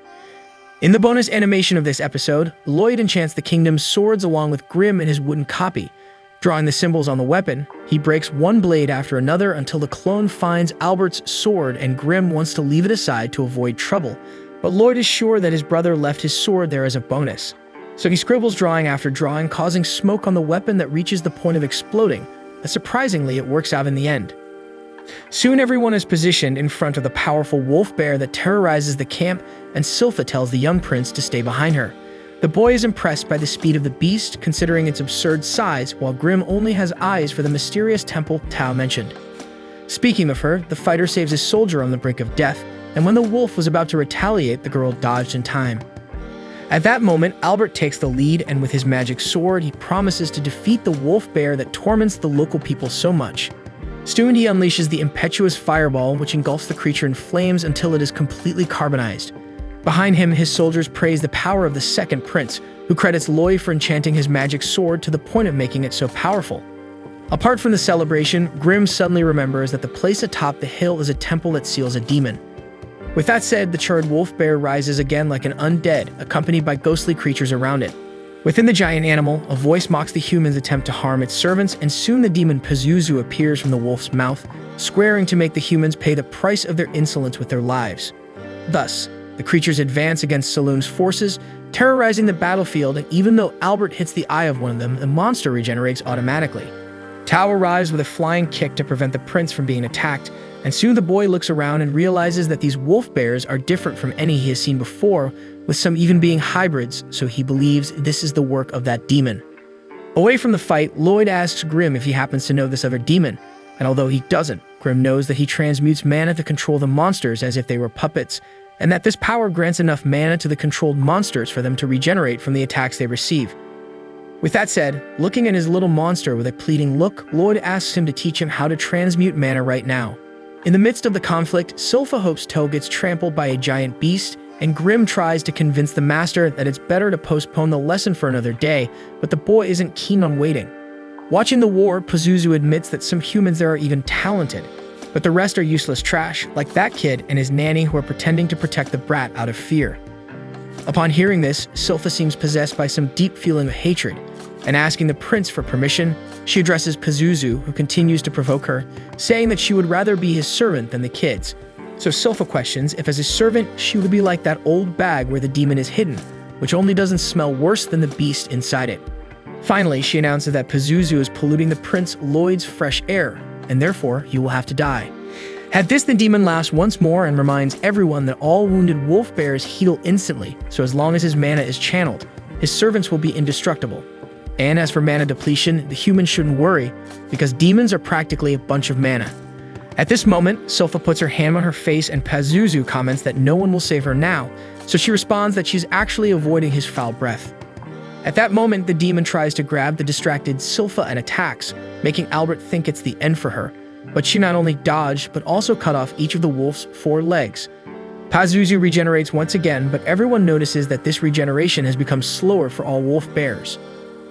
In the bonus animation of this episode, Lloyd enchants the kingdom's swords along with Grimm in his wooden copy. Drawing the symbols on the weapon, he breaks one blade after another until the clone finds Albert's sword and Grimm wants to leave it aside to avoid trouble. But Lloyd is sure that his brother left his sword there as a bonus. So he scribbles drawing after drawing, causing smoke on the weapon that reaches the point of exploding, but surprisingly it works out in the end. Soon everyone is positioned in front of the powerful wolf bear that terrorizes the camp, and Silpha tells the young prince to stay behind her. The boy is impressed by the speed of the beast, considering its absurd size, while Grim only has eyes for the mysterious temple Tao mentioned. Speaking of her, the fighter saves a soldier on the brink of death, and when the wolf was about to retaliate, the girl dodged in time. At that moment, Albert takes the lead, and with his magic sword, he promises to defeat the wolf bear that torments the local people so much. Soon he unleashes the impetuous fireball, which engulfs the creature in flames until it is completely carbonized. Behind him, his soldiers praise the power of the second prince, who credits Loy for enchanting his magic sword to the point of making it so powerful. Apart from the celebration, Grim suddenly remembers that the place atop the hill is a temple that seals a demon. With that said, the charred wolf bear rises again like an undead, accompanied by ghostly creatures around it. Within the giant animal, a voice mocks the human's attempt to harm its servants, and soon the demon Pazuzu appears from the wolf's mouth, swearing to make the humans pay the price of their insolence with their lives. Thus, the creatures advance against Saloon's forces, terrorizing the battlefield, and even though Albert hits the eye of one of them, the monster regenerates automatically. Tao arrives with a flying kick to prevent the prince from being attacked, and soon the boy looks around and realizes that these wolf bears are different from any he has seen before, with some even being hybrids, so he believes this is the work of that demon. Away from the fight, Lloyd asks Grim if he happens to know this other demon, and although he doesn't, Grim knows that he transmutes mana to control the monsters as if they were puppets, and that this power grants enough mana to the controlled monsters for them to regenerate from the attacks they receive. With that said, looking at his little monster with a pleading look, Lloyd asks him to teach him how to transmute mana right now. In the midst of the conflict, Silpha hopes Toe gets trampled by a giant beast, and Grim tries to convince the master that it's better to postpone the lesson for another day, but the boy isn't keen on waiting. Watching the war, Pazuzu admits that some humans there are even talented, but the rest are useless trash, like that kid and his nanny who are pretending to protect the brat out of fear. Upon hearing this, Silpha seems possessed by some deep feeling of hatred, and asking the prince for permission, she addresses Pazuzu, who continues to provoke her, saying that she would rather be his servant than the kid's. So Silpha questions if as his servant, she would be like that old bag where the demon is hidden, which only doesn't smell worse than the beast inside it. Finally, she announces that Pazuzu is polluting the Prince Lloyd's fresh air, and therefore he will have to die. At this, the demon laughs once more and reminds everyone that all wounded wolf bears heal instantly, so as long as his mana is channeled, his servants will be indestructible. And as for mana depletion, the humans shouldn't worry, because demons are practically a bunch of mana. At this moment, Silpha puts her hand on her face and Pazuzu comments that no one will save her now, so she responds that she's actually avoiding his foul breath. At that moment, the demon tries to grab the distracted Silpha and attacks, making Albert think it's the end for her, but she not only dodged, but also cut off each of the wolf's 4 legs. Pazuzu regenerates once again, but everyone notices that this regeneration has become slower for all wolf bears.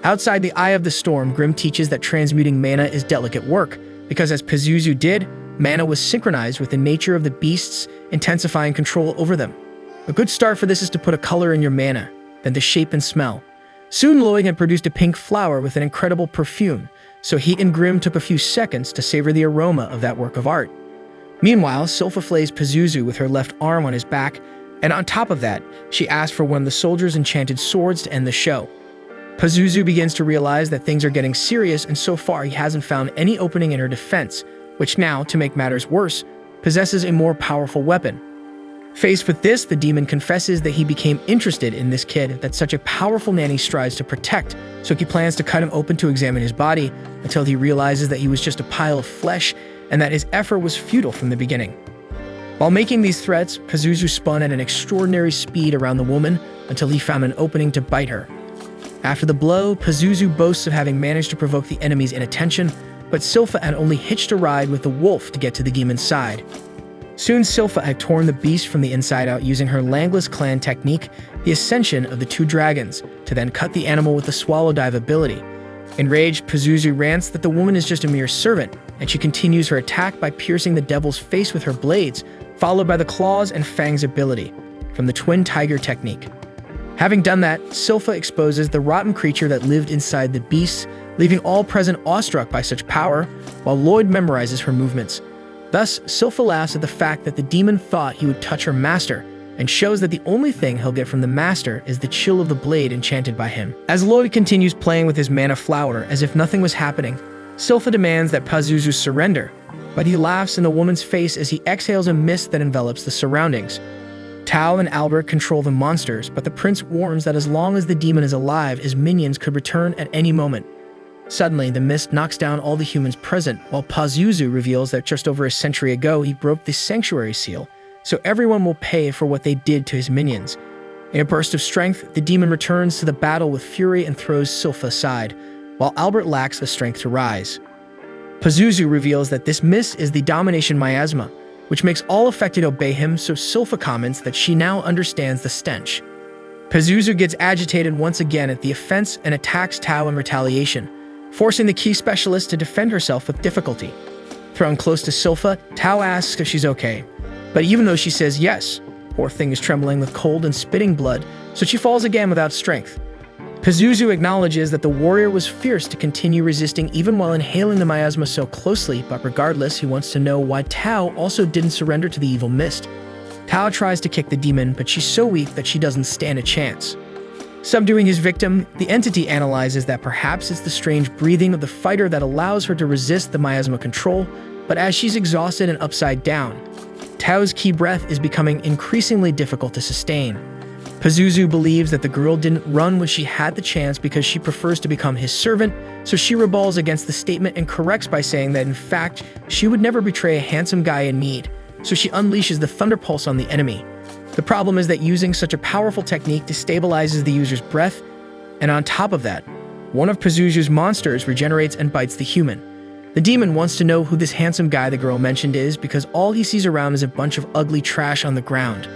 Outside the Eye of the Storm, Grim teaches that transmuting mana is delicate work, because as Pazuzu did, mana was synchronized with the nature of the beasts, intensifying control over them. A good start for this is to put a color in your mana, then the shape and smell. Soon Lloyd had produced a pink flower with an incredible perfume, so he and Grim took a few seconds to savor the aroma of that work of art. Meanwhile, Silpha flays Pazuzu with her left arm on his back, and on top of that, she asked for one of the soldiers' enchanted swords to end the show. Pazuzu begins to realize that things are getting serious, and so far he hasn't found any opening in her defense, which now, to make matters worse, possesses a more powerful weapon. Faced with this, the demon confesses that he became interested in this kid that such a powerful nanny strives to protect, so he plans to cut him open to examine his body until he realizes that he was just a pile of flesh and that his effort was futile from the beginning. While making these threats, Pazuzu spun at an extraordinary speed around the woman until he found an opening to bite her. After the blow, Pazuzu boasts of having managed to provoke the enemy's inattention, but Silpha had only hitched a ride with the wolf to get to the demon's side. Soon Silpha had torn the beast from the inside out using her Langless clan technique, the Ascension of the 2 Dragons, to then cut the animal with the Swallow Dive ability. Enraged, Pazuzu rants that the woman is just a mere servant, and she continues her attack by piercing the devil's face with her blades, followed by the Claws and Fangs ability, from the Twin Tiger technique. Having done that, Silpha exposes the rotten creature that lived inside the beast, leaving all present awestruck by such power, while Lloyd memorizes her movements. Thus, Silpha laughs at the fact that the demon thought he would touch her master, and shows that the only thing he'll get from the master is the chill of the blade enchanted by him. As Lloyd continues playing with his mana flower as if nothing was happening, Silpha demands that Pazuzu surrender, but he laughs in the woman's face as he exhales a mist that envelops the surroundings. Tao and Albert control the monsters, but the prince warns that as long as the demon is alive, his minions could return at any moment. Suddenly, the mist knocks down all the humans present, while Pazuzu reveals that just over a century ago he broke the sanctuary seal, so everyone will pay for what they did to his minions. In a burst of strength, the demon returns to the battle with fury and throws Sylpha aside, while Albert lacks the strength to rise. Pazuzu reveals that this mist is the domination miasma, which makes all affected obey him, so Sylpha comments that she now understands the stench. Pazuzu gets agitated once again at the offense and attacks Tao in retaliation, forcing the key specialist to defend herself with difficulty. Thrown close to Sylpha, Tao asks if she's okay, but even though she says yes, poor thing is trembling with cold and spitting blood, so she falls again without strength. Pazuzu acknowledges that the warrior was fierce to continue resisting even while inhaling the miasma so closely, but regardless, he wants to know why Tao also didn't surrender to the evil mist. Tao tries to kick the demon, but she's so weak that she doesn't stand a chance. Subduing his victim, the entity analyzes that perhaps it's the strange breathing of the fighter that allows her to resist the miasma control, but as she's exhausted and upside down, Tao's key breath is becoming increasingly difficult to sustain. Pazuzu believes that the girl didn't run when she had the chance because she prefers to become his servant, so she rebels against the statement and corrects by saying that in fact, she would never betray a handsome guy in need, so she unleashes the Thunder Pulse on the enemy. The problem is that using such a powerful technique destabilizes the user's breath, and on top of that, one of Pazuzu's monsters regenerates and bites the human. The demon wants to know who this handsome guy the girl mentioned is because all he sees around is a bunch of ugly trash on the ground.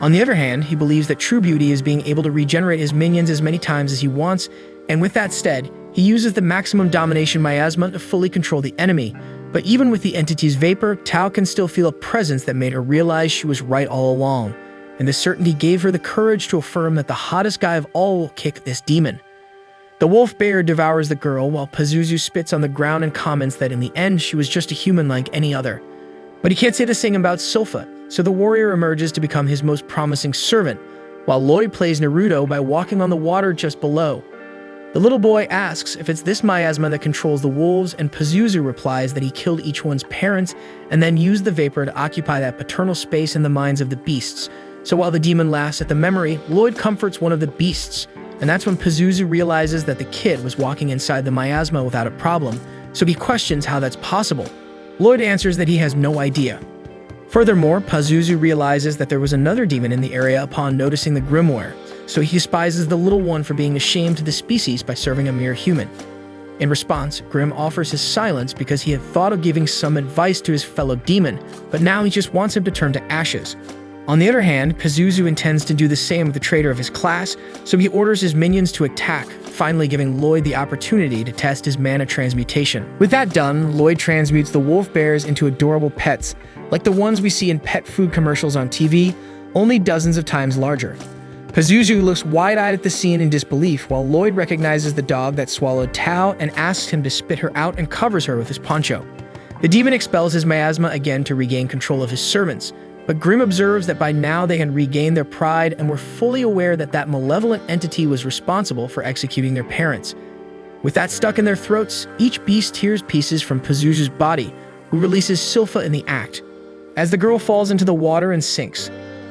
On the other hand, he believes that true beauty is being able to regenerate his minions as many times as he wants, and with that said, he uses the maximum domination miasma to fully control the enemy. But even with the entity's vapor, Tao can still feel a presence that made her realize she was right all along, and the certainty gave her the courage to affirm that the hottest guy of all will kick this demon. The wolf bear devours the girl while Pazuzu spits on the ground and comments that in the end she was just a human like any other. But he can't say the same about Sylpha, so the warrior emerges to become his most promising servant, while Lloyd plays Naruto by walking on the water just below. The little boy asks if it's this miasma that controls the wolves, and Pazuzu replies that he killed each one's parents and then used the vapor to occupy that paternal space in the minds of the beasts. So while the demon laughs at the memory, Lloyd comforts one of the beasts, and that's when Pazuzu realizes that the kid was walking inside the miasma without a problem, so he questions how that's possible. Lloyd answers that he has no idea. Furthermore, Pazuzu realizes that there was another demon in the area upon noticing the grimoire, so he despises the little one for being ashamed to the species by serving a mere human. In response, Grimm offers his silence because he had thought of giving some advice to his fellow demon, but now he just wants him to turn to ashes. On the other hand, Pazuzu intends to do the same with the traitor of his class, so he orders his minions to attack, finally giving Lloyd the opportunity to test his mana transmutation. With that done, Lloyd transmutes the wolf bears into adorable pets, like the ones we see in pet food commercials on TV, only dozens of times larger. Pazuzu looks wide-eyed at the scene in disbelief, while Lloyd recognizes the dog that swallowed Tao and asks him to spit her out and covers her with his poncho. The demon expels his miasma again to regain control of his servants, but Grimm observes that by now they had regained their pride and were fully aware that that malevolent entity was responsible for executing their parents. With that stuck in their throats, each beast tears pieces from Pazuzu's body, who releases Sylpha in the act. As the girl falls into the water and sinks,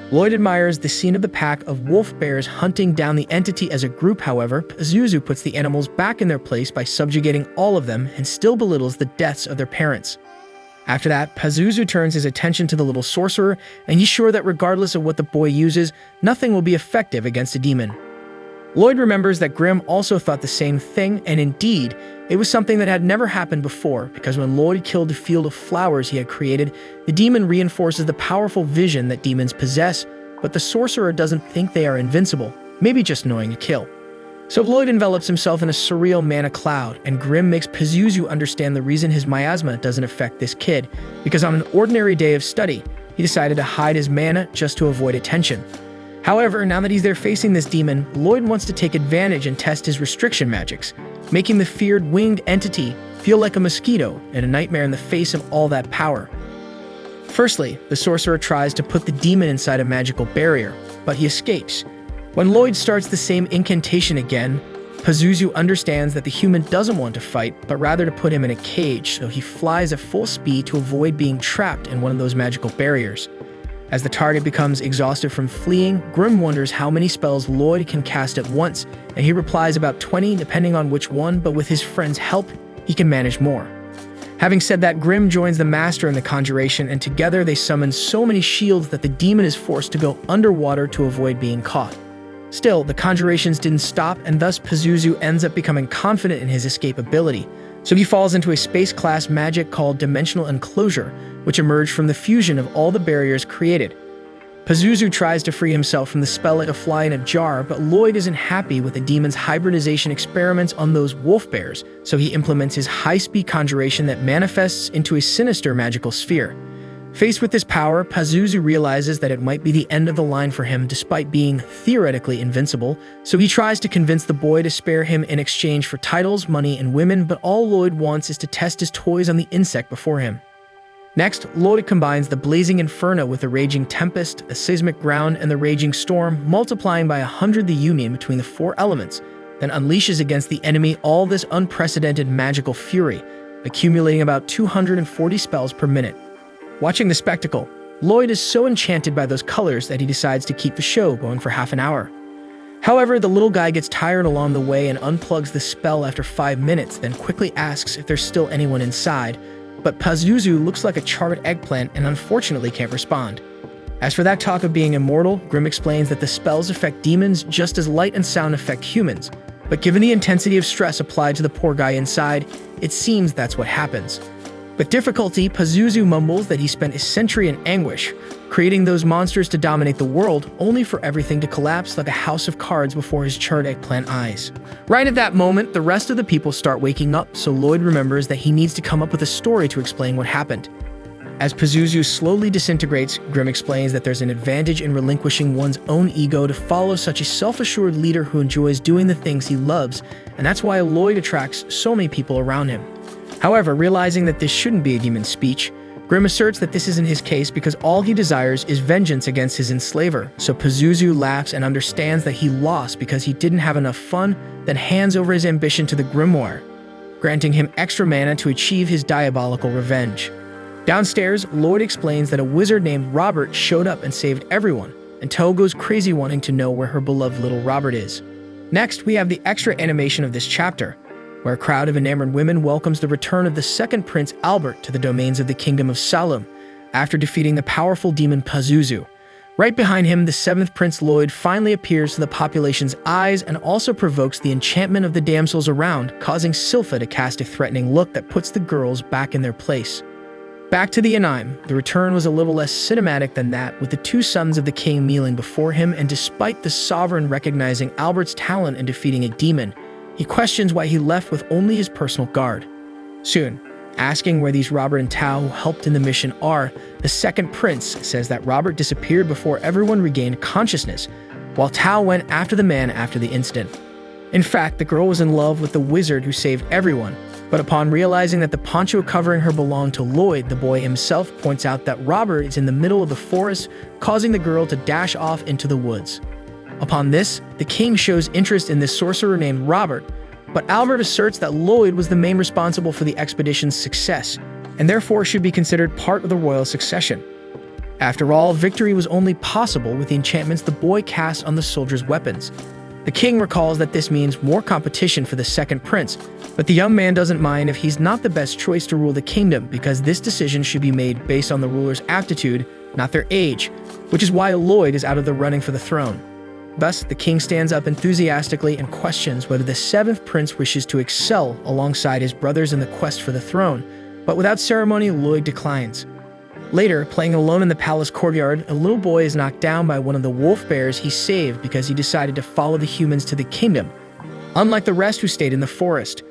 Lloyd admires the scene of the pack of wolf bears hunting down the entity as a group. However, Pazuzu puts the animals back in their place by subjugating all of them and still belittles the deaths of their parents. After that, Pazuzu turns his attention to the little sorcerer, and he's sure that regardless of what the boy uses, nothing will be effective against a demon. Lloyd remembers that Grimm also thought the same thing, and indeed, it was something that had never happened before, because when Lloyd killed the field of flowers he had created, the demon reinforces the powerful vision that demons possess, but the sorcerer doesn't think they are invincible, maybe just knowing to kill. So Lloyd envelops himself in a surreal mana cloud, and Grimm makes Pazuzu understand the reason his miasma doesn't affect this kid, because on an ordinary day of study, he decided to hide his mana just to avoid attention. However, now that he's there facing this demon, Lloyd wants to take advantage and test his restriction magics, making the feared winged entity feel like a mosquito and a nightmare in the face of all that power. Firstly, the sorcerer tries to put the demon inside a magical barrier, but he escapes. When Lloyd starts the same incantation again, Pazuzu understands that the human doesn't want to fight, but rather to put him in a cage, so he flies at full speed to avoid being trapped in one of those magical barriers. As the target becomes exhausted from fleeing, Grim wonders how many spells Lloyd can cast at once, and he replies about 20 depending on which one, but with his friend's help, he can manage more. Having said that, Grim joins the Master in the conjuration, and together they summon so many shields that the demon is forced to go underwater to avoid being caught. Still, the conjurations didn't stop, and thus Pazuzu ends up becoming confident in his escape ability, so he falls into a space-class magic called Dimensional Enclosure, which emerged from the fusion of all the barriers created. Pazuzu tries to free himself from the spell like a fly in a jar, but Lloyd isn't happy with the demon's hybridization experiments on those wolf bears, so he implements his high-speed conjuration that manifests into a sinister magical sphere. Faced with this power, Pazuzu realizes that it might be the end of the line for him despite being theoretically invincible, so he tries to convince the boy to spare him in exchange for titles, money, and women, but all Lloyd wants is to test his toys on the insect before him. Next, Lloyd combines the blazing inferno with the raging tempest, a seismic ground, and the raging storm, multiplying by 100 the union between the four elements, then unleashes against the enemy all this unprecedented magical fury, accumulating about 240 spells per minute. Watching the spectacle, Lloyd is so enchanted by those colors that he decides to keep the show going for half an hour. However, the little guy gets tired along the way and unplugs the spell after 5 minutes, then quickly asks if there's still anyone inside, but Pazuzu looks like a charred eggplant and unfortunately can't respond. As for that talk of being immortal, Grim explains that the spells affect demons just as light and sound affect humans, but given the intensity of stress applied to the poor guy inside, it seems that's what happens. With difficulty, Pazuzu mumbles that he spent a century in anguish, creating those monsters to dominate the world, only for everything to collapse like a house of cards before his charred eggplant eyes. Right at that moment, the rest of the people start waking up, so Lloyd remembers that he needs to come up with a story to explain what happened. As Pazuzu slowly disintegrates, Grim explains that there's an advantage in relinquishing one's own ego to follow such a self-assured leader who enjoys doing the things he loves, and that's why Lloyd attracts so many people around him. However, realizing that this shouldn't be a demon's speech, Grim asserts that this isn't his case because all he desires is vengeance against his enslaver, so Pazuzu laughs and understands that he lost because he didn't have enough fun, then hands over his ambition to the grimoire, granting him extra mana to achieve his diabolical revenge. Downstairs, Lloyd explains that a wizard named Robert showed up and saved everyone, and Toe goes crazy wanting to know where her beloved little Robert is. Next, we have the extra animation of this chapter, where a crowd of enamored women welcomes the return of the second prince Albert to the domains of the kingdom of Salem, after defeating the powerful demon Pazuzu. Right behind him, the seventh prince Lloyd finally appears to the population's eyes and also provokes the enchantment of the damsels around, causing Silpha to cast a threatening look that puts the girls back in their place. Back to the Anime, the return was a little less cinematic than that, with the two sons of the king kneeling before him, and despite the sovereign recognizing Albert's talent in defeating a demon, he questions why he left with only his personal guard. Soon, asking where these Robert and Tao who helped in the mission are, the second prince says that Robert disappeared before everyone regained consciousness, while Tao went after the man after the incident. In fact, the girl was in love with the wizard who saved everyone, but upon realizing that the poncho covering her belonged to Lloyd, the boy himself points out that Robert is in the middle of the forest, causing the girl to dash off into the woods. Upon this, the king shows interest in this sorcerer named Robert, but Albert asserts that Lloyd was the main responsible for the expedition's success, and therefore should be considered part of the royal succession. After all, victory was only possible with the enchantments the boy cast on the soldiers' weapons. The king recalls that this means more competition for the second prince, but the young man doesn't mind if he's not the best choice to rule the kingdom because this decision should be made based on the ruler's aptitude, not their age, which is why Lloyd is out of the running for the throne. Thus, the king stands up enthusiastically and questions whether the seventh prince wishes to excel alongside his brothers in the quest for the throne, but without ceremony, Lloyd declines. Later, playing alone in the palace courtyard, a little boy is knocked down by one of the wolf bears he saved because he decided to follow the humans to the kingdom, unlike the rest who stayed in the forest.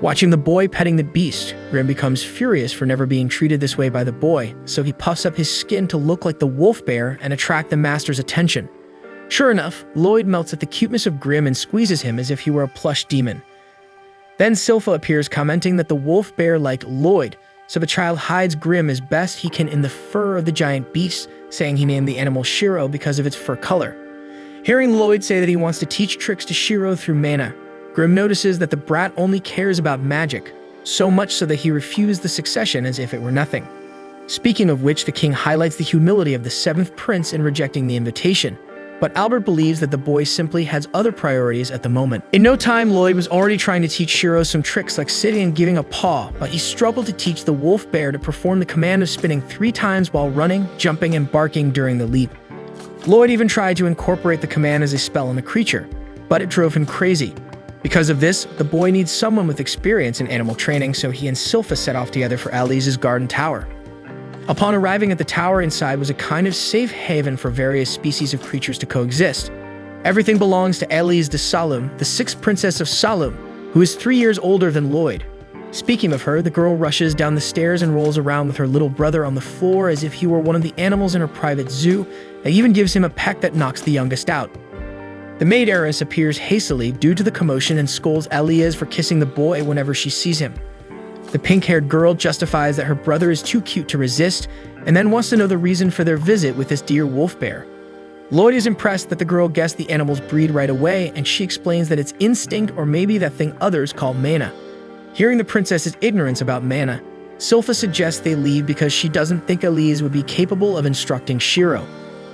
Watching the boy petting the beast, Grim becomes furious for never being treated this way by the boy, so he puffs up his skin to look like the wolf bear and attract the master's attention. Sure enough, Lloyd melts at the cuteness of Grim and squeezes him as if he were a plush demon. Then Silpha appears, commenting that the wolf bear liked Lloyd, so the child hides Grim as best he can in the fur of the giant beast, saying he named the animal Shiro because of its fur color. Hearing Lloyd say that he wants to teach tricks to Shiro through mana, Grimm notices that the brat only cares about magic, so much so that he refused the succession as if it were nothing. Speaking of which, the king highlights the humility of the seventh prince in rejecting the invitation, but Albert believes that the boy simply has other priorities at the moment. In no time, Lloyd was already trying to teach Shiro some tricks like sitting and giving a paw, but he struggled to teach the wolf bear to perform the command of spinning 3 times while running, jumping, and barking during the leap. Lloyd even tried to incorporate the command as a spell on the creature, but it drove him crazy. Because of this, the boy needs someone with experience in animal training, so he and Silpha set off together for Alice's garden tower. Upon arriving at the tower, inside was a kind of safe haven for various species of creatures to coexist. Everything belongs to Elise de Saloum, the 6th princess of Saloum, who is 3 years older than Lloyd. Speaking of her, the girl rushes down the stairs and rolls around with her little brother on the floor as if he were one of the animals in her private zoo, and even gives him a peck that knocks the youngest out. The maid heiress appears hastily due to the commotion and scolds Elias for kissing the boy whenever she sees him. The pink-haired girl justifies that her brother is too cute to resist, and then wants to know the reason for their visit with this dear wolf bear. Lloyd is impressed that the girl guessed the animal's breed right away, and she explains that it's instinct or maybe that thing others call mana. Hearing the princess's ignorance about mana, Silpha suggests they leave because she doesn't think Elise would be capable of instructing Shiro.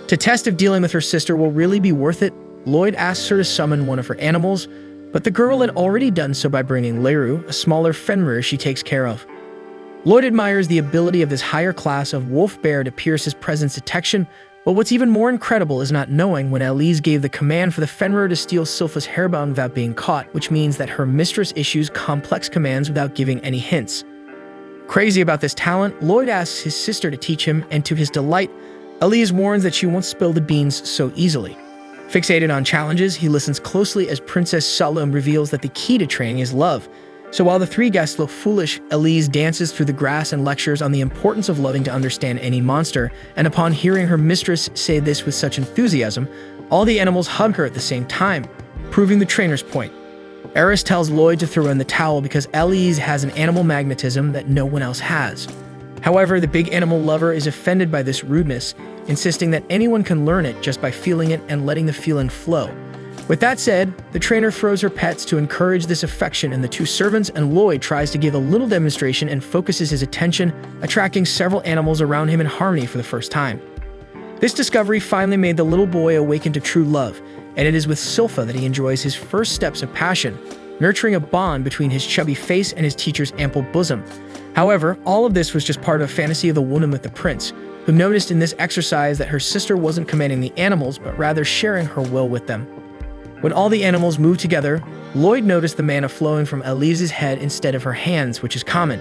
To test if dealing with her sister will really be worth it, Lloyd asks her to summon one of her animals, but the girl had already done so by bringing Leru, a smaller Fenrir she takes care of. Lloyd admires the ability of this higher class of wolf bear to pierce his presence detection, but what's even more incredible is not knowing when Elise gave the command for the Fenrir to steal Silpha's hairband without being caught, which means that her mistress issues complex commands without giving any hints. Crazy about this talent, Lloyd asks his sister to teach him, and to his delight, Elise warns that she won't spill the beans so easily. Fixated on challenges, he listens closely as Princess Saloum reveals that the key to training is love. So while the 3 guests look foolish, Elise dances through the grass and lectures on the importance of loving to understand any monster, and upon hearing her mistress say this with such enthusiasm, all the animals hug her at the same time, proving the trainer's point. Eris tells Lloyd to throw in the towel because Elise has an animal magnetism that no one else has. However, the big animal lover is offended by this rudeness, insisting that anyone can learn it just by feeling it and letting the feeling flow. With that said, the trainer throws her pets to encourage this affection in the 2 servants, and Lloyd tries to give a little demonstration and focuses his attention, attracting several animals around him in harmony for the first time. This discovery finally made the little boy awaken to true love, and it is with Silpha that he enjoys his first steps of passion, nurturing a bond between his chubby face and his teacher's ample bosom. However, all of this was just part of a fantasy of the woman with the prince, who noticed in this exercise that her sister wasn't commanding the animals, but rather sharing her will with them. When all the animals moved together, Lloyd noticed the mana flowing from Elise's head instead of her hands, which is common.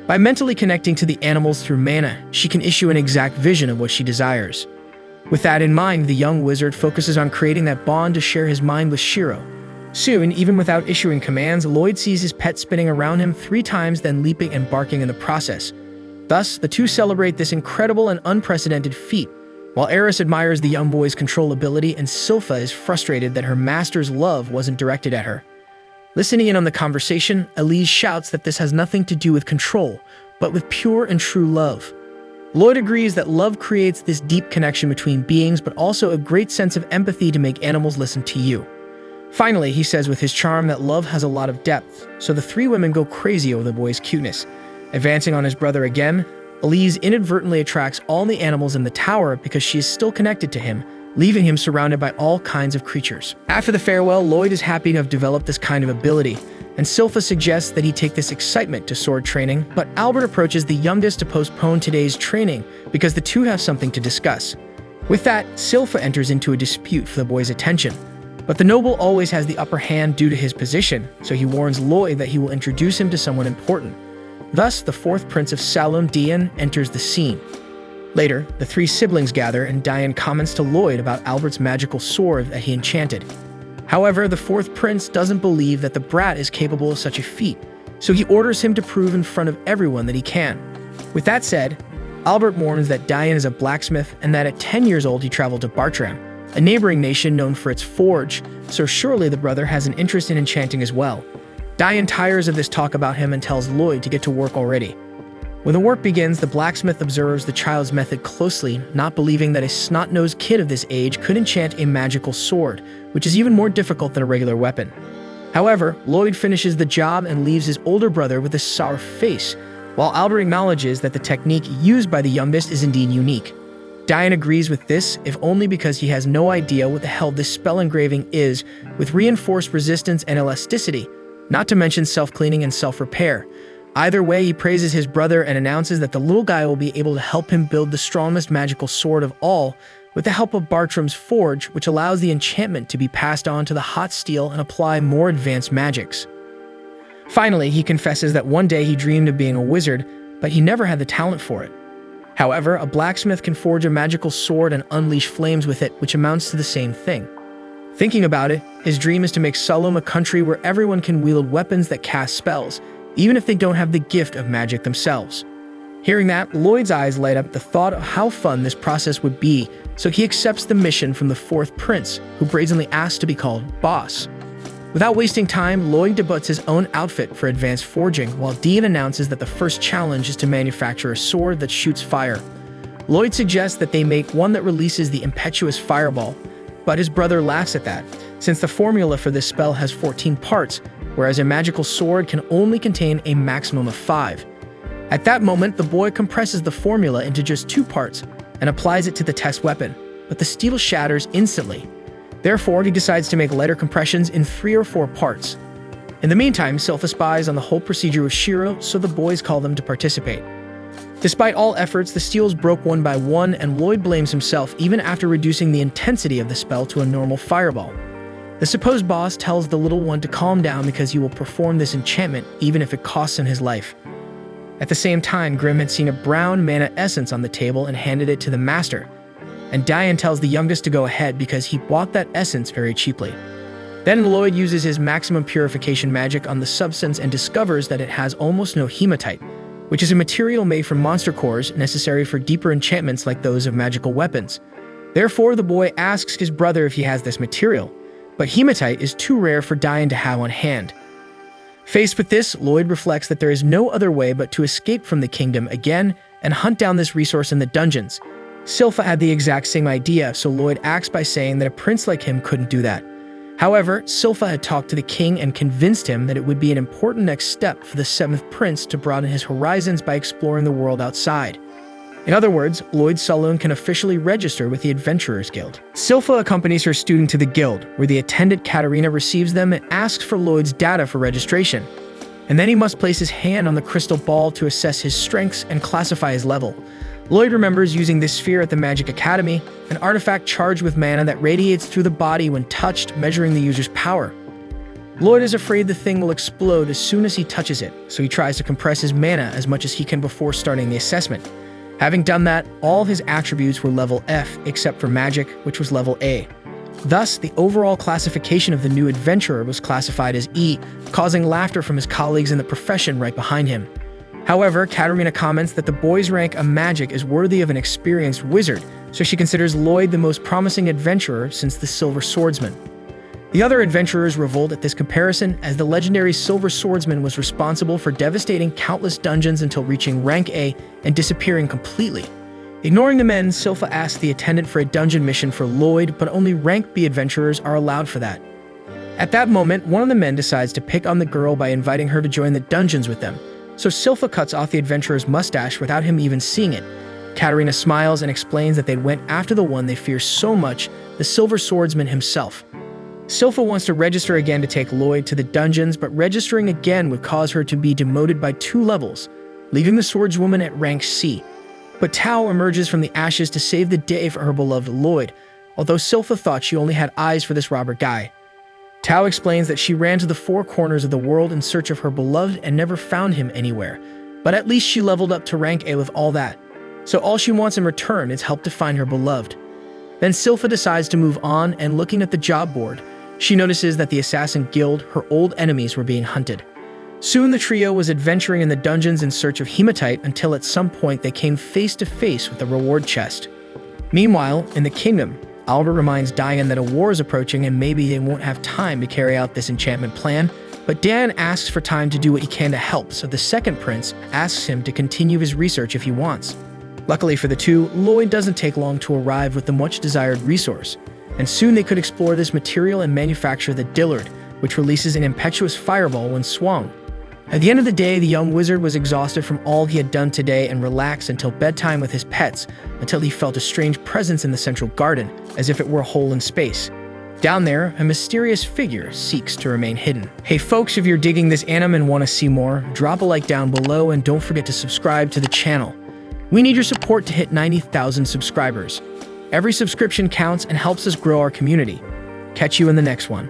By mentally connecting to the animals through mana, she can issue an exact vision of what she desires. With that in mind, the young wizard focuses on creating that bond to share his mind with Shiro. Soon, even without issuing commands, Lloyd sees his pet spinning around him 3 times, then leaping and barking in the process. Thus, the 2 celebrate this incredible and unprecedented feat, while Eris admires the young boy's control ability and Silpha is frustrated that her master's love wasn't directed at her. Listening in on the conversation, Elise shouts that this has nothing to do with control, but with pure and true love. Lloyd agrees that love creates this deep connection between beings, but also a great sense of empathy to make animals listen to you. Finally, he says with his charm that love has a lot of depth, so the 3 women go crazy over the boy's cuteness. Advancing on his brother again, Elise inadvertently attracts all the animals in the tower because she is still connected to him, leaving him surrounded by all kinds of creatures. After the farewell, Lloyd is happy to have developed this kind of ability, and Silpha suggests that he take this excitement to sword training, but Albert approaches the youngest to postpone today's training because the 2 have something to discuss. With that, Silpha enters into a dispute for the boy's attention. But the noble always has the upper hand due to his position, so he warns Lloyd that he will introduce him to someone important. Thus, the 4th Prince of Saloum, Dian, enters the scene. Later, the 3 siblings gather and Dian comments to Lloyd about Albert's magical sword that he enchanted. However, the 4th Prince doesn't believe that the brat is capable of such a feat, so he orders him to prove in front of everyone that he can. With that said, Albert warns that Dian is a blacksmith and that at 10 years old he traveled to Bartram, a neighboring nation known for its forge, so surely the brother has an interest in enchanting as well. Dian tires of this talk about him and tells Lloyd to get to work already. When the work begins, the blacksmith observes the child's method closely, not believing that a snot-nosed kid of this age could enchant a magical sword, which is even more difficult than a regular weapon. However, Lloyd finishes the job and leaves his older brother with a sour face, while Albert acknowledges that the technique used by the youngest is indeed unique. Diane agrees with this, if only because he has no idea what the hell this spell engraving is, with reinforced resistance and elasticity, not to mention self-cleaning and self-repair. Either way, he praises his brother and announces that the little guy will be able to help him build the strongest magical sword of all, with the help of Bartram's forge, which allows the enchantment to be passed on to the hot steel and apply more advanced magics. Finally, he confesses that one day he dreamed of being a wizard, but he never had the talent for it. However, a blacksmith can forge a magical sword and unleash flames with it, which amounts to the same thing. Thinking about it, his dream is to make Sulum a country where everyone can wield weapons that cast spells, even if they don't have the gift of magic themselves. Hearing that, Lloyd's eyes light up at the thought of how fun this process would be, so he accepts the mission from the fourth prince, who brazenly asks to be called boss. Without wasting time, Lloyd debuts his own outfit for advanced forging, while Dean announces that the first challenge is to manufacture a sword that shoots fire. Lloyd suggests that they make one that releases the impetuous fireball, but his brother laughs at that, since the formula for this spell has 14 parts, whereas a magical sword can only contain a maximum of 5. At that moment, the boy compresses the formula into just 2 parts and applies it to the test weapon, but the steel shatters instantly. Therefore, he decides to make lighter compressions in 3 or 4 parts. In the meantime, Silpha spies on the whole procedure with Shiro, so the boys call them to participate. Despite all efforts, the steels broke one by one, and Lloyd blames himself even after reducing the intensity of the spell to a normal fireball. The supposed boss tells the little one to calm down because he will perform this enchantment even if it costs him his life. At the same time, Grimm had seen a brown mana essence on the table and handed it to the master, and Diane tells the youngest to go ahead because he bought that essence very cheaply. Then Lloyd uses his maximum purification magic on the substance and discovers that it has almost no hematite, which is a material made from monster cores necessary for deeper enchantments like those of magical weapons. Therefore, the boy asks his brother if he has this material, but hematite is too rare for Diane to have on hand. Faced with this, Lloyd reflects that there is no other way but to escape from the kingdom again and hunt down this resource in the dungeons. Silpha had the exact same idea, so Lloyd acts by saying that a prince like him couldn't do that. However, Silpha had talked to the king and convinced him that it would be an important next step for the 7th prince to broaden his horizons by exploring the world outside. In other words, Lloyd Saloon can officially register with the Adventurers Guild. Silpha accompanies her student to the guild, where the attendant Katarina receives them and asks for Lloyd's data for registration. And then he must place his hand on the crystal ball to assess his strengths and classify his level. Lloyd remembers using this sphere at the Magic Academy, an artifact charged with mana that radiates through the body when touched, measuring the user's power. Lloyd is afraid the thing will explode as soon as he touches it, so he tries to compress his mana as much as he can before starting the assessment. Having done that, all of his attributes were level F except for magic, which was level A. Thus, the overall classification of the new adventurer was classified as E, causing laughter from his colleagues in the profession right behind him. However, Katarina comments that the boy's rank of magic is worthy of an experienced wizard, so she considers Lloyd the most promising adventurer since the Silver Swordsman. The other adventurers revolt at this comparison, as the legendary Silver Swordsman was responsible for devastating countless dungeons until reaching rank A and disappearing completely. Ignoring the men, Silpha asks the attendant for a dungeon mission for Lloyd, but only rank B adventurers are allowed for that. At that moment, one of the men decides to pick on the girl by inviting her to join the dungeons with them, so Silpha cuts off the adventurer's mustache without him even seeing it. Katarina smiles and explains that they went after the one they fear so much, the Silver Swordsman himself. Silpha wants to register again to take Lloyd to the dungeons, but registering again would cause her to be demoted by 2 levels, leaving the swordswoman at rank C. But Tao emerges from the ashes to save the day for her beloved Lloyd, although Silpha thought she only had eyes for this robber guy. Tao explains that she ran to the 4 corners of the world in search of her beloved and never found him anywhere, but at least she leveled up to rank A with all that, so all she wants in return is help to find her beloved. Then Silpha decides to move on, and looking at the job board, she notices that the Assassin Guild, her old enemies, were being hunted. Soon the trio was adventuring in the dungeons in search of hematite until at some point they came face to face with a reward chest. Meanwhile, in the kingdom, Albert reminds Diane that a war is approaching and maybe they won't have time to carry out this enchantment plan, but Dan asks for time to do what he can to help, so the second prince asks him to continue his research if he wants. Luckily for the two, Lloyd doesn't take long to arrive with the much desired resource, and soon they could explore this material and manufacture the Dillard, which releases an impetuous fireball when swung. At the end of the day, the young wizard was exhausted from all he had done today and relaxed until bedtime with his pets, until he felt a strange presence in the central garden, as if it were a hole in space. Down there, a mysterious figure seeks to remain hidden. Hey folks, if you're digging this anime and want to see more, drop a like down below and don't forget to subscribe to the channel. We need your support to hit 90,000 subscribers. Every subscription counts and helps us grow our community. Catch you in the next one.